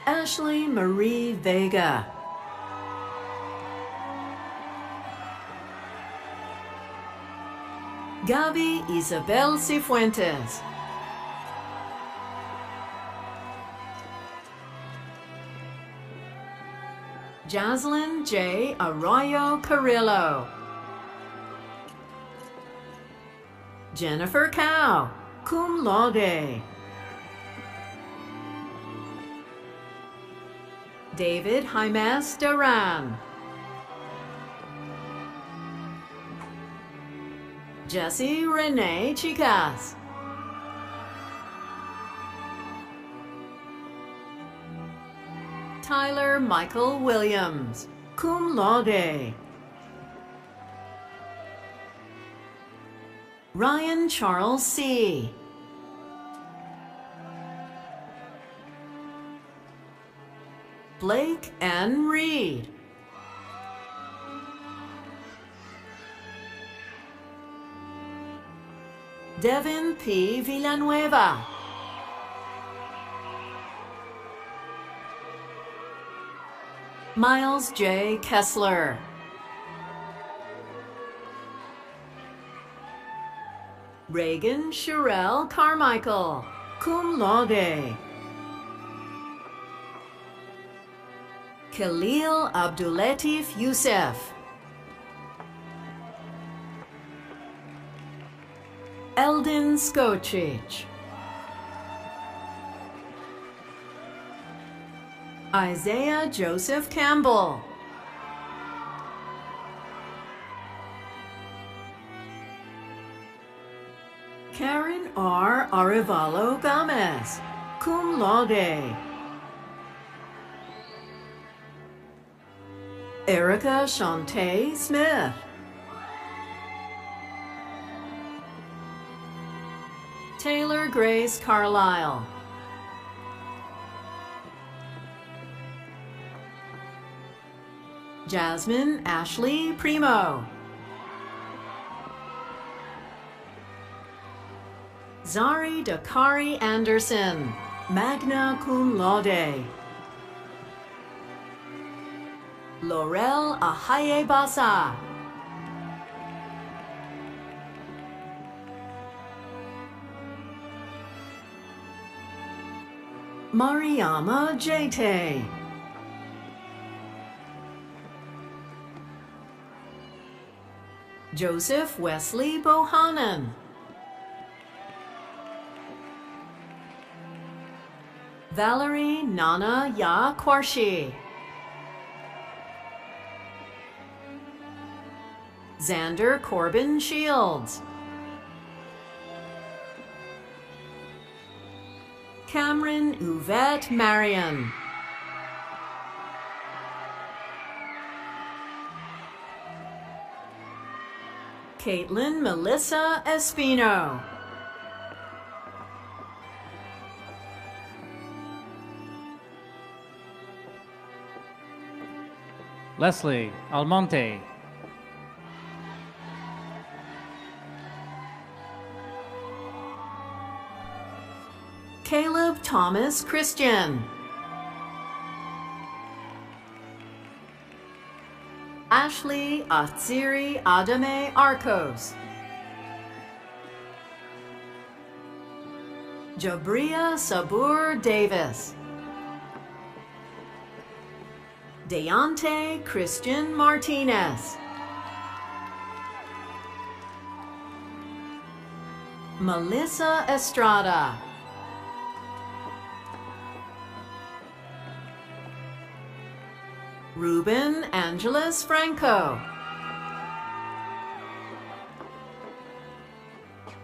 Ashley Marie Vega. Gaby Isabel Cifuentes. Jaslyn J. Arroyo Carrillo. Jennifer Cow, cum laude. David Jaimes Duran. Jesse Renee Chicas. Tyler Michael Williams, cum laude. Ryan Charles C. Blake N. Reed. Devin P. Villanueva. Miles J. Kessler. Reagan Sherelle Carmichael, cum laude. Khalil Abdulatif Youssef. Eldon Skocic. Isaiah Joseph Campbell. Karen R. Arevalo Gomez, cum laude. Erica Shantae Smith. Taylor Grace Carlisle. Jasmine Ashley Primo. Zari Dakari Anderson, magna cum laude. Laurel Ahaye Basa. Mariama Jete. Joseph Wesley Bohannon. Valerie Nana Ya Kwarshi. Xander Corbin Shields. Cameron Uvette Marion. Caitlin Melissa Espino. Leslie Almonte. Caleb Thomas Christian. Ashley Atsiri Adame Arcos. Jabria Sabur Davis. Deontay Christian Martinez. Melissa Estrada. Ruben Angeles Franco.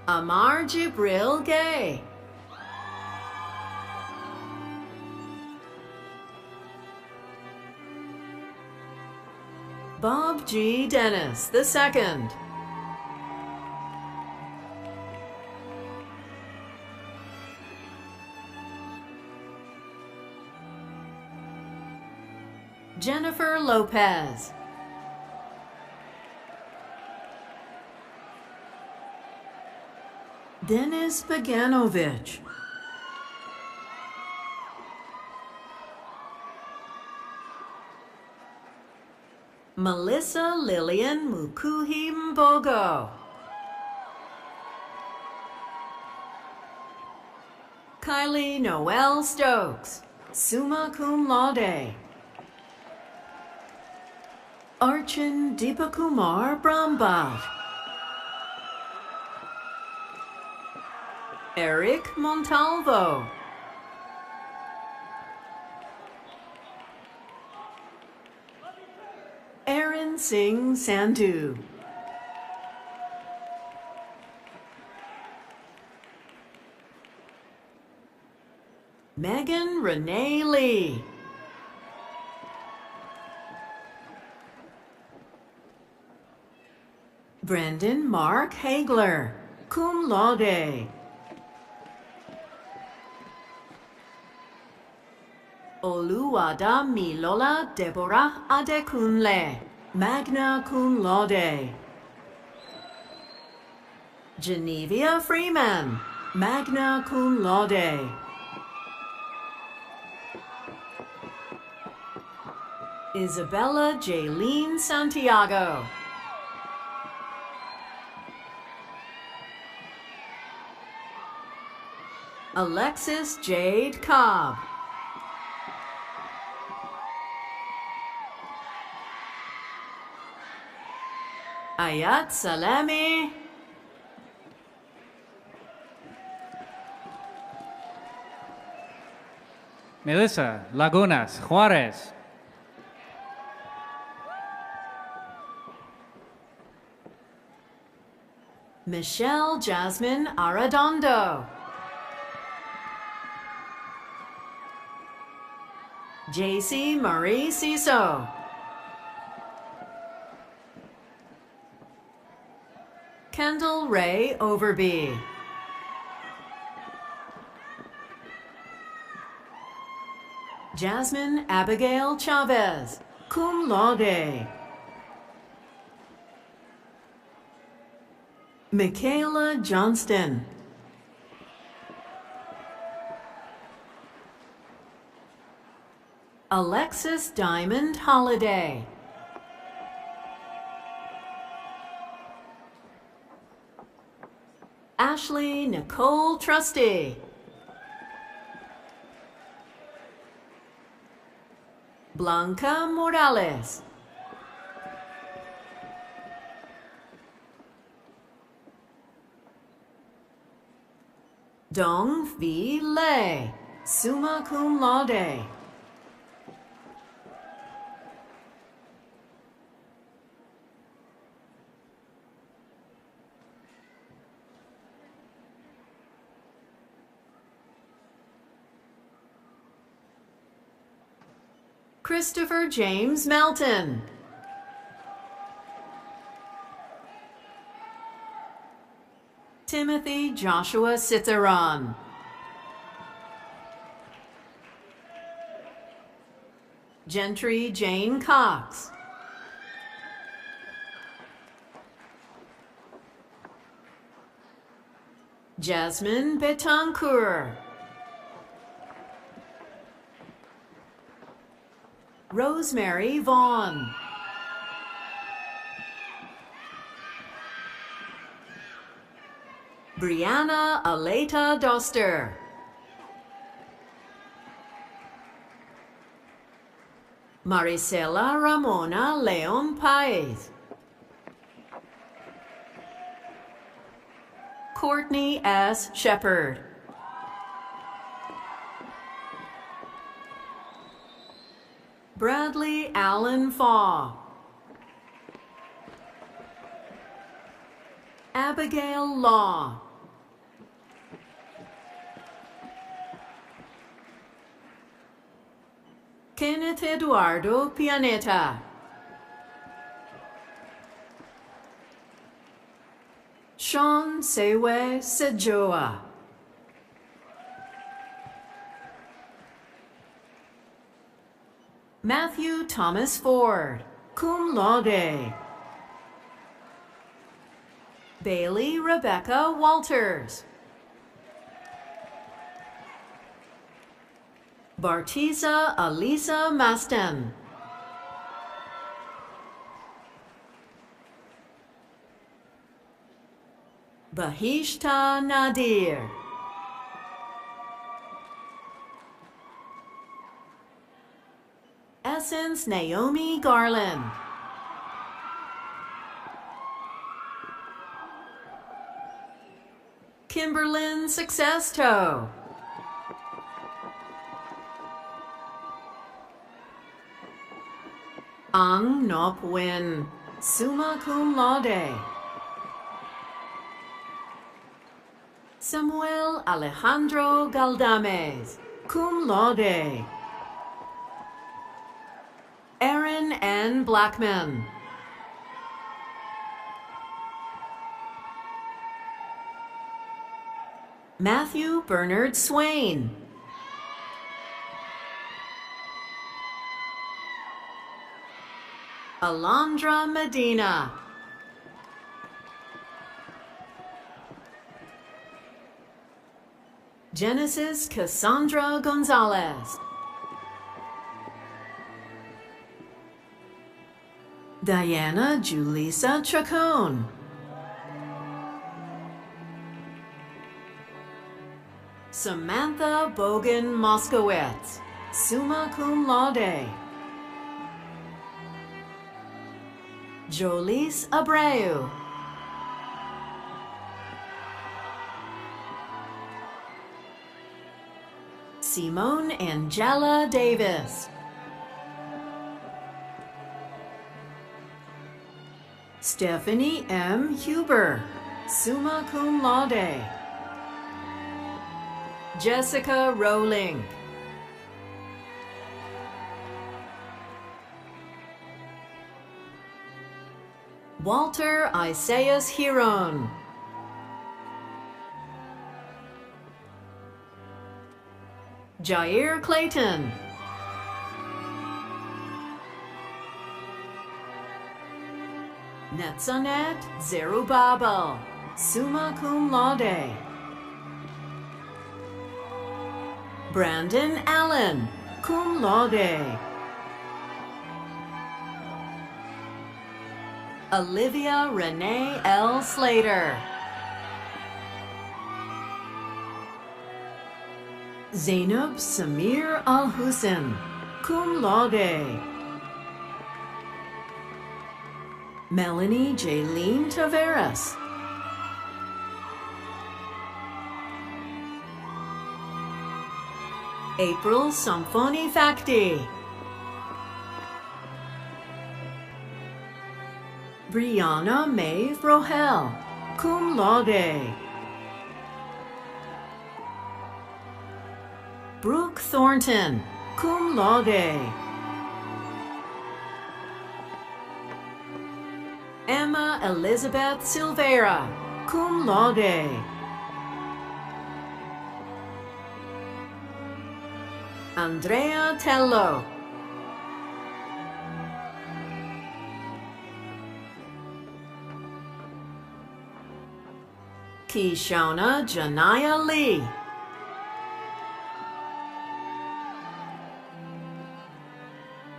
Amar Jibril Gay. Bob G. Dennis II. Jennifer Lopez. Denis Baganovich. Melissa Lillian Mukuhi Mbogo. Kylie Noel Stokes, summa cum laude. Archon Deepakumar Brahmbhatt. Eric Montalvo. Aaron Singh Sandhu. Megan Renee Lee. Brendan Mark Hagler, cum laude. Oluwada Milola Deborah Adekunle, magna cum laude. Genevia Freeman, magna cum laude. Isabella Jaylene Santiago. Alexis Jade Cobb. Ayat Salami. Melissa Lagunas Juarez. Michelle Jasmine Arredondo. JC Marie Ciso. Kendall Ray Overby. Jasmine Abigail Chavez, cum laude. Michaela Johnston. Alexis Diamond Holiday. Ashley Nicole Trusty. Blanca Morales. Dong V. Lei, summa cum laude. Christopher James Melton. Timothy Joshua Citharon. Gentry Jane Cox. Jasmine Betancourt. Rosemary Vaughn. Brianna Aleta Doster. Maricela Ramona Leon Paez. Courtney S. Shepard. Bradley Allen Faw. Abigail Law. Kenneth Eduardo Pianeta. Sean Sewe Sejoa. Matthew Thomas Ford, cum laude. Bailey Rebecca Walters. Bartiza Alisa Maston. Bahishta Nadir. Essence Naomi Garland. Kimberlyn Success Toe. Ang Nop Win, summa cum laude. Samuel Alejandro Galdames, cum laude. Aaron N. Blackman. Matthew Bernard Swain. Alondra Medina. Genesis Cassandra Gonzalez. Diana Julissa Chacon. Samantha Bogan Moskowitz, summa cum laude. Jolise Abreu. Simone Angela Davis. Stephanie M. Huber, summa cum laude. Jessica Rowling. Walter Isaias Hiron. Jair Clayton. Netzanet Zerubbabel, summa cum laude. Brandon Allen, cum laude. Olivia Renee L. Slater. Zainab Samir Al-Hussein, cum laude. Melanie Jaylene Taveras. April Samphoni Fakti. Brianna Mae Rohel, cum laude. Brooke Thornton, cum laude. Emma Elizabeth Silveira, cum laude. Andrea Tello. Kishona Janaya Lee.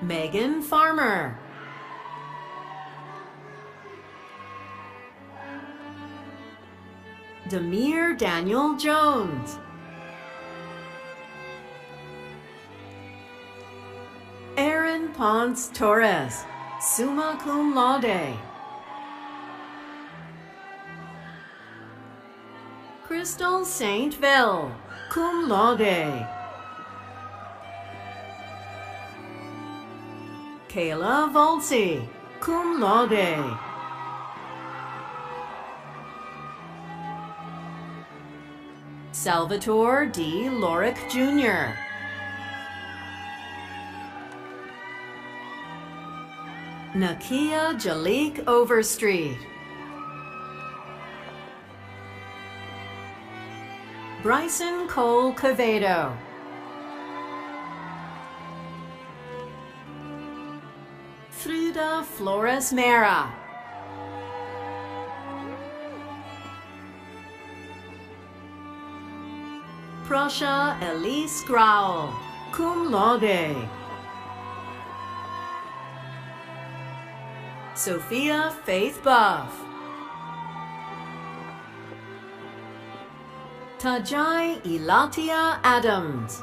Megan Farmer. Demir Daniel Jones. Aaron Ponce Torres, summa cum laude. Crystal Saint-Ville, cum laude. Kayla Volsi, cum laude. Salvatore D. Lorick Jr. Nakia Jalik Overstreet. Bryson Cole Cavedo. Frida Flores Mera. Prussia Elise Graul, cum laude. Sophia Faith Buff. Tajai Ilatia Adams.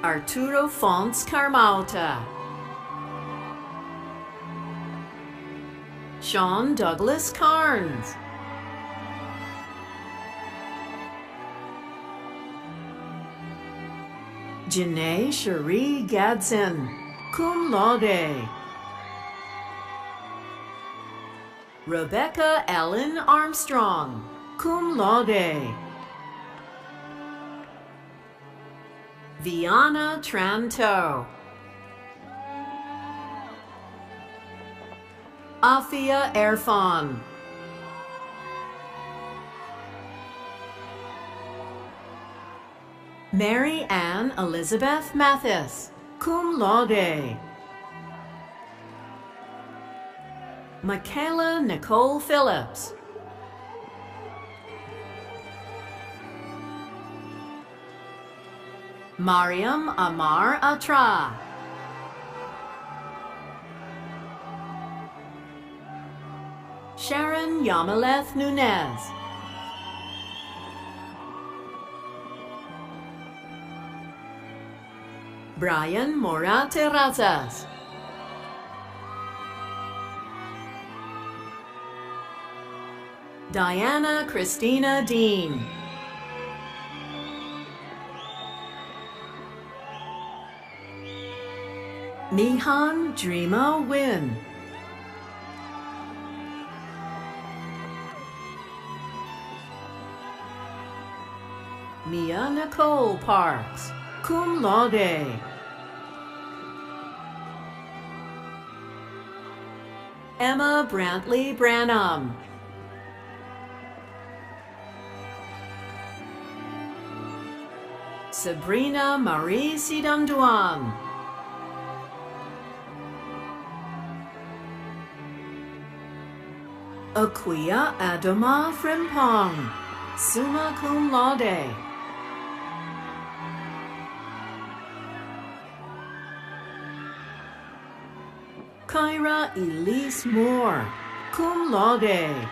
Arturo Fonts Carmauta. Sean Douglas Carnes. Janae Cherie Gadsden, cum laude. Rebecca Ellen Armstrong, cum laude. Viana Tranto. Afia Erfan. Mary Ann Elizabeth Mathis, cum laude. Michaela Nicole Phillips. Mariam Amar Atra. Sharon Yamaleth Nunez. Brian Mora Terrazas. Diana Christina Dean. Mihan Dreama Win. Mia Nicole Parks, cum laude. Emma Brantley Branham. Sabrina Marie Sidam Duan. Aquia Adoma Frimpong, summa cum laude. Kyra Elise Moore, cum laude.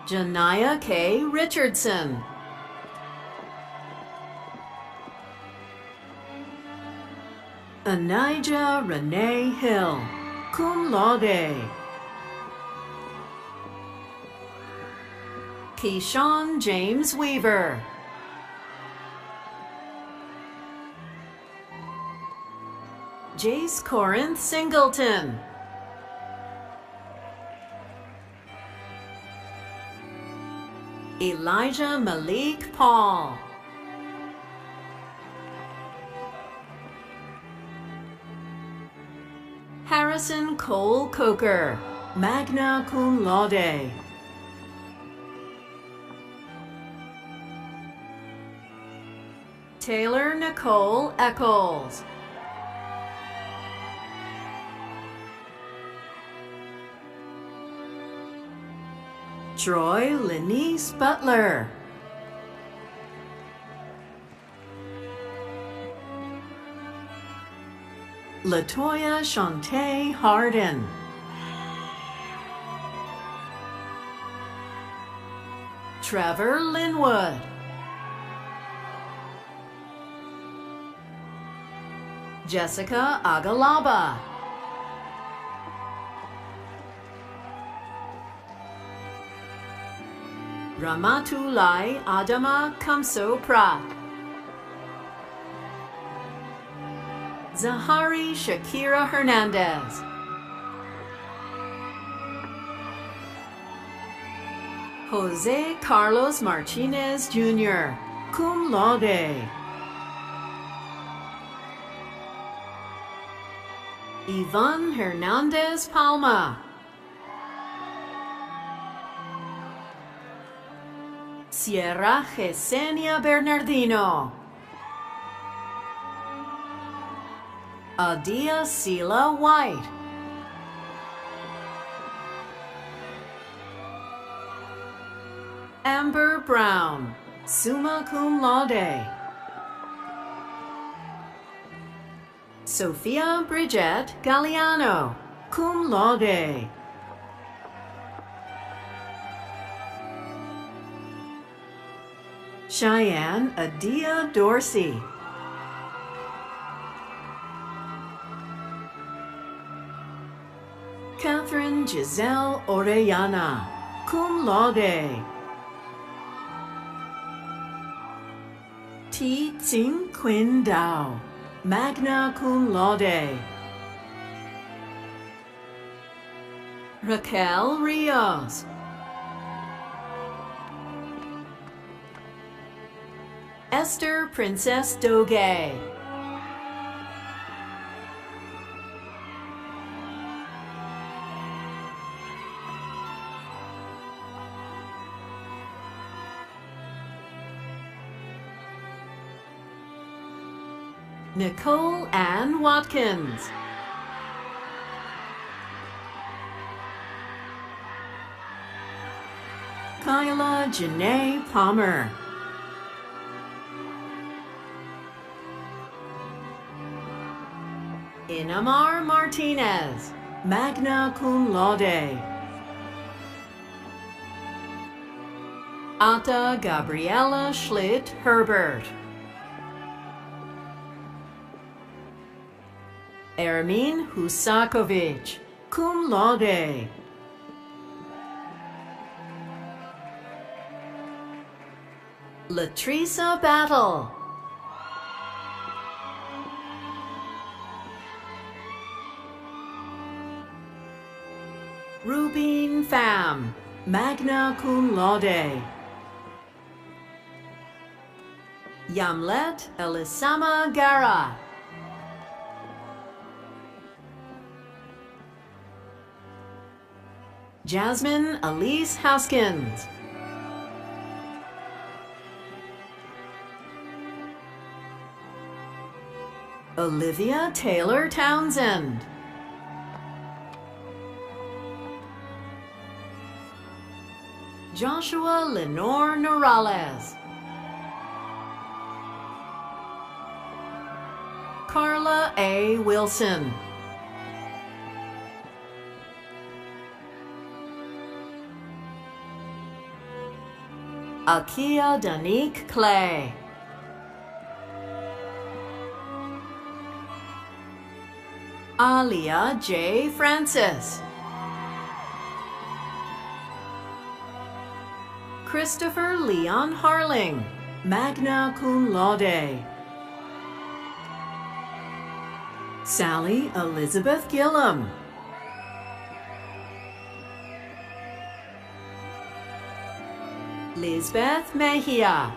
Janaya K. Richardson. Anijah Renee Hill, cum laude. Keyshawn James Weaver. Jace Corinth Singleton. Elijah Malik Paul. Harrison Cole Coker, magna cum laude. Taylor Nicole Eccles. Troy Lenice Butler. Latoya Shantae Harden. Trevor Linwood. Jessica Agalaba. Ramatulai Adama Kamso Prat. Zahari Shakira Hernandez. Jose Carlos Martinez Jr., cum laude. Ivan Hernandez Palma. Sierra Yesenia Bernardino. Adia Sela White. Amber Brown, summa cum laude. Sophia Bridget Galliano, cum laude. Cheyenne Adia Dorsey. Catherine Giselle Orellana, cum laude. T. Tsing Quinn Dao, magna cum laude. Raquel Rios. Esther Princess Doge. Nicole Ann Watkins. Kyla Janae Palmer. Inamar Martinez, magna cum laude. Ata Gabriela Schlitt Herbert. Ermin Husakovic, cum laude. Latrisa Battle. Rubin Pham, magna cum laude. Yamlet Elisama Gara. Jasmine Elise Haskins. Olivia Taylor Townsend. Joshua Lenore Norales. Carla A. Wilson. Akia Danique Clay. Alia J. Francis. Christopher Leon Harling, magna cum laude. Sally Elizabeth Gillum. Lisbeth Mejia.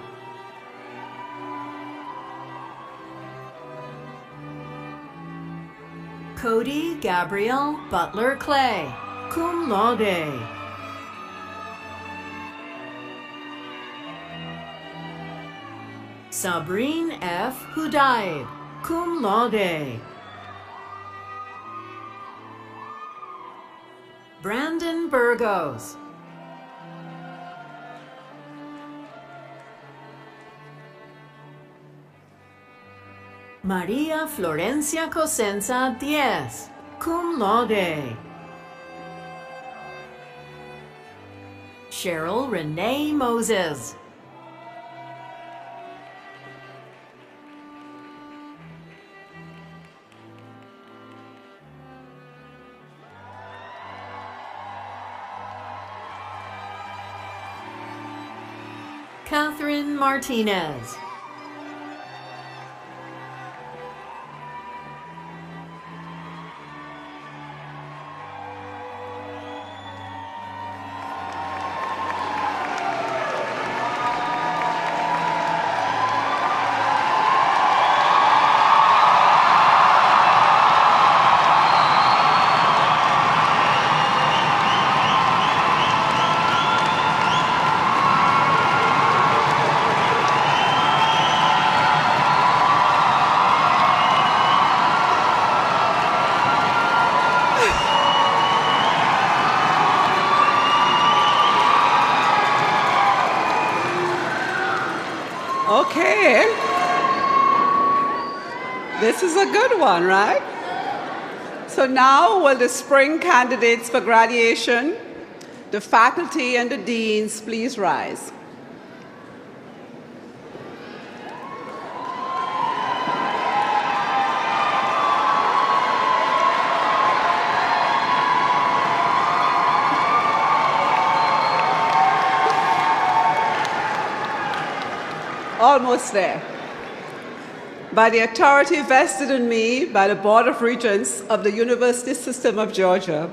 Cody Gabriel Butler Clay, cum laude. Sabrine F. Hudaib, cum laude. Brandon Burgos. Maria Florencia Cosenza Diez, cum laude. Cheryl Renee Moses. Catherine Martinez. Okay. This is a good one, right? So now will the spring candidates for graduation, the faculty and the deans, please rise. Almost there. By the authority vested in me by the Board of Regents of the University System of Georgia,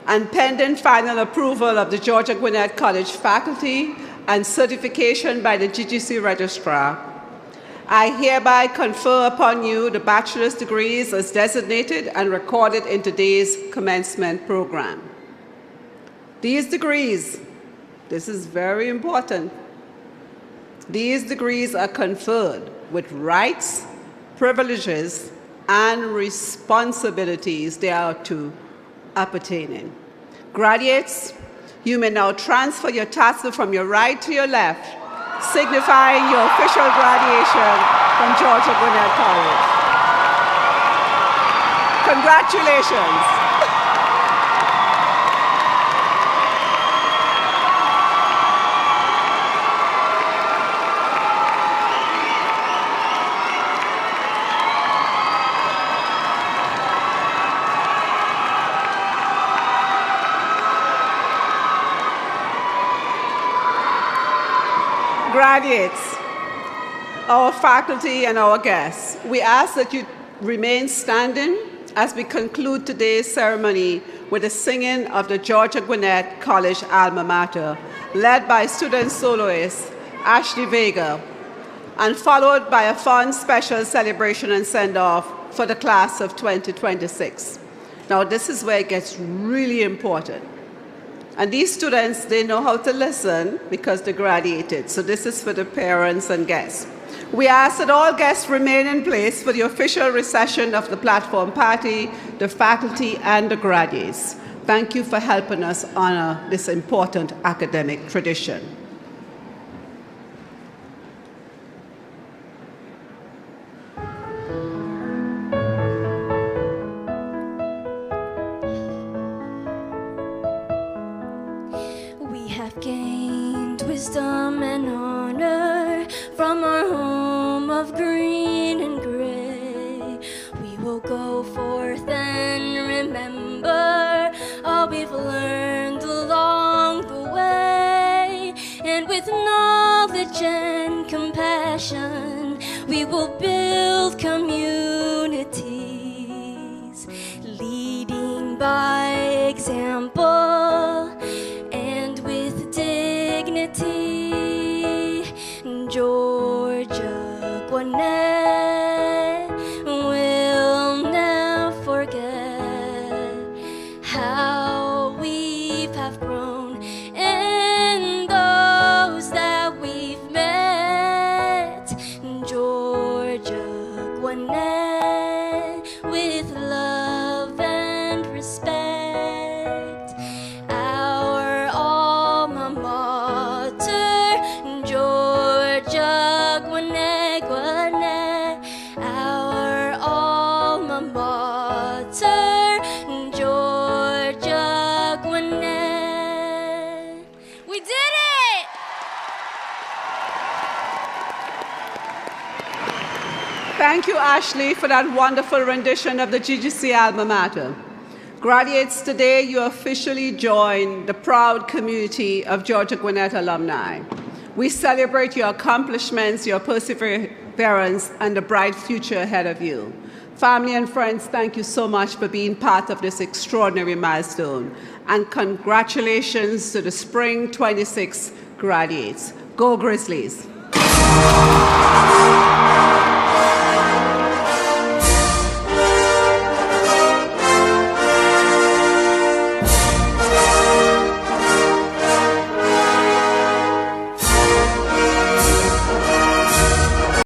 and pending final approval of the Georgia Gwinnett College faculty and certification by the GGC Registrar, I hereby confer upon you the bachelor's degrees as designated and recorded in today's commencement program. These degrees, this is very important, these degrees are conferred with rights, privileges, and responsibilities thereto appertaining. Graduates, you may now transfer your tassel from your right to your left, signifying your official graduation from Georgia Gwinnett College. Congratulations. Graduates, our faculty and our guests, we ask that you remain standing as we conclude today's ceremony with the singing of the Georgia Gwinnett College alma mater, led by student soloist Ashley Vega, and followed by a fun special celebration and send-off for the class of 2026. Now, this is where it gets really important. And these students, they know how to listen because they graduated. So this is for the parents and guests. We ask that all guests remain in place for the official reception of the platform party, the faculty, and the graduates. Thank you for helping us honor this important academic tradition. We have gained wisdom and honor from our home of green and gray. We will go forth and remember all we've learned along the way. And with knowledge and compassion, we will build communities, leading by example and with dignity. Georgia, Gwinnett will never forget how we have grown and those that we've met. Georgia, Gwinnett with love and respect. Our alma mater, Georgia, Gwinnett, Gwinnett. Our alma mater, Georgia, Gwinnett. We did it! Thank you, Ashley, for that wonderful rendition of the GGC alma mater. Graduates, today you officially join the proud community of Georgia Gwinnett alumni. We celebrate your accomplishments, your perseverance, and the bright future ahead of you. Family and friends, thank you so much for being part of this extraordinary milestone. And congratulations to the Spring 26 graduates. Go Grizzlies!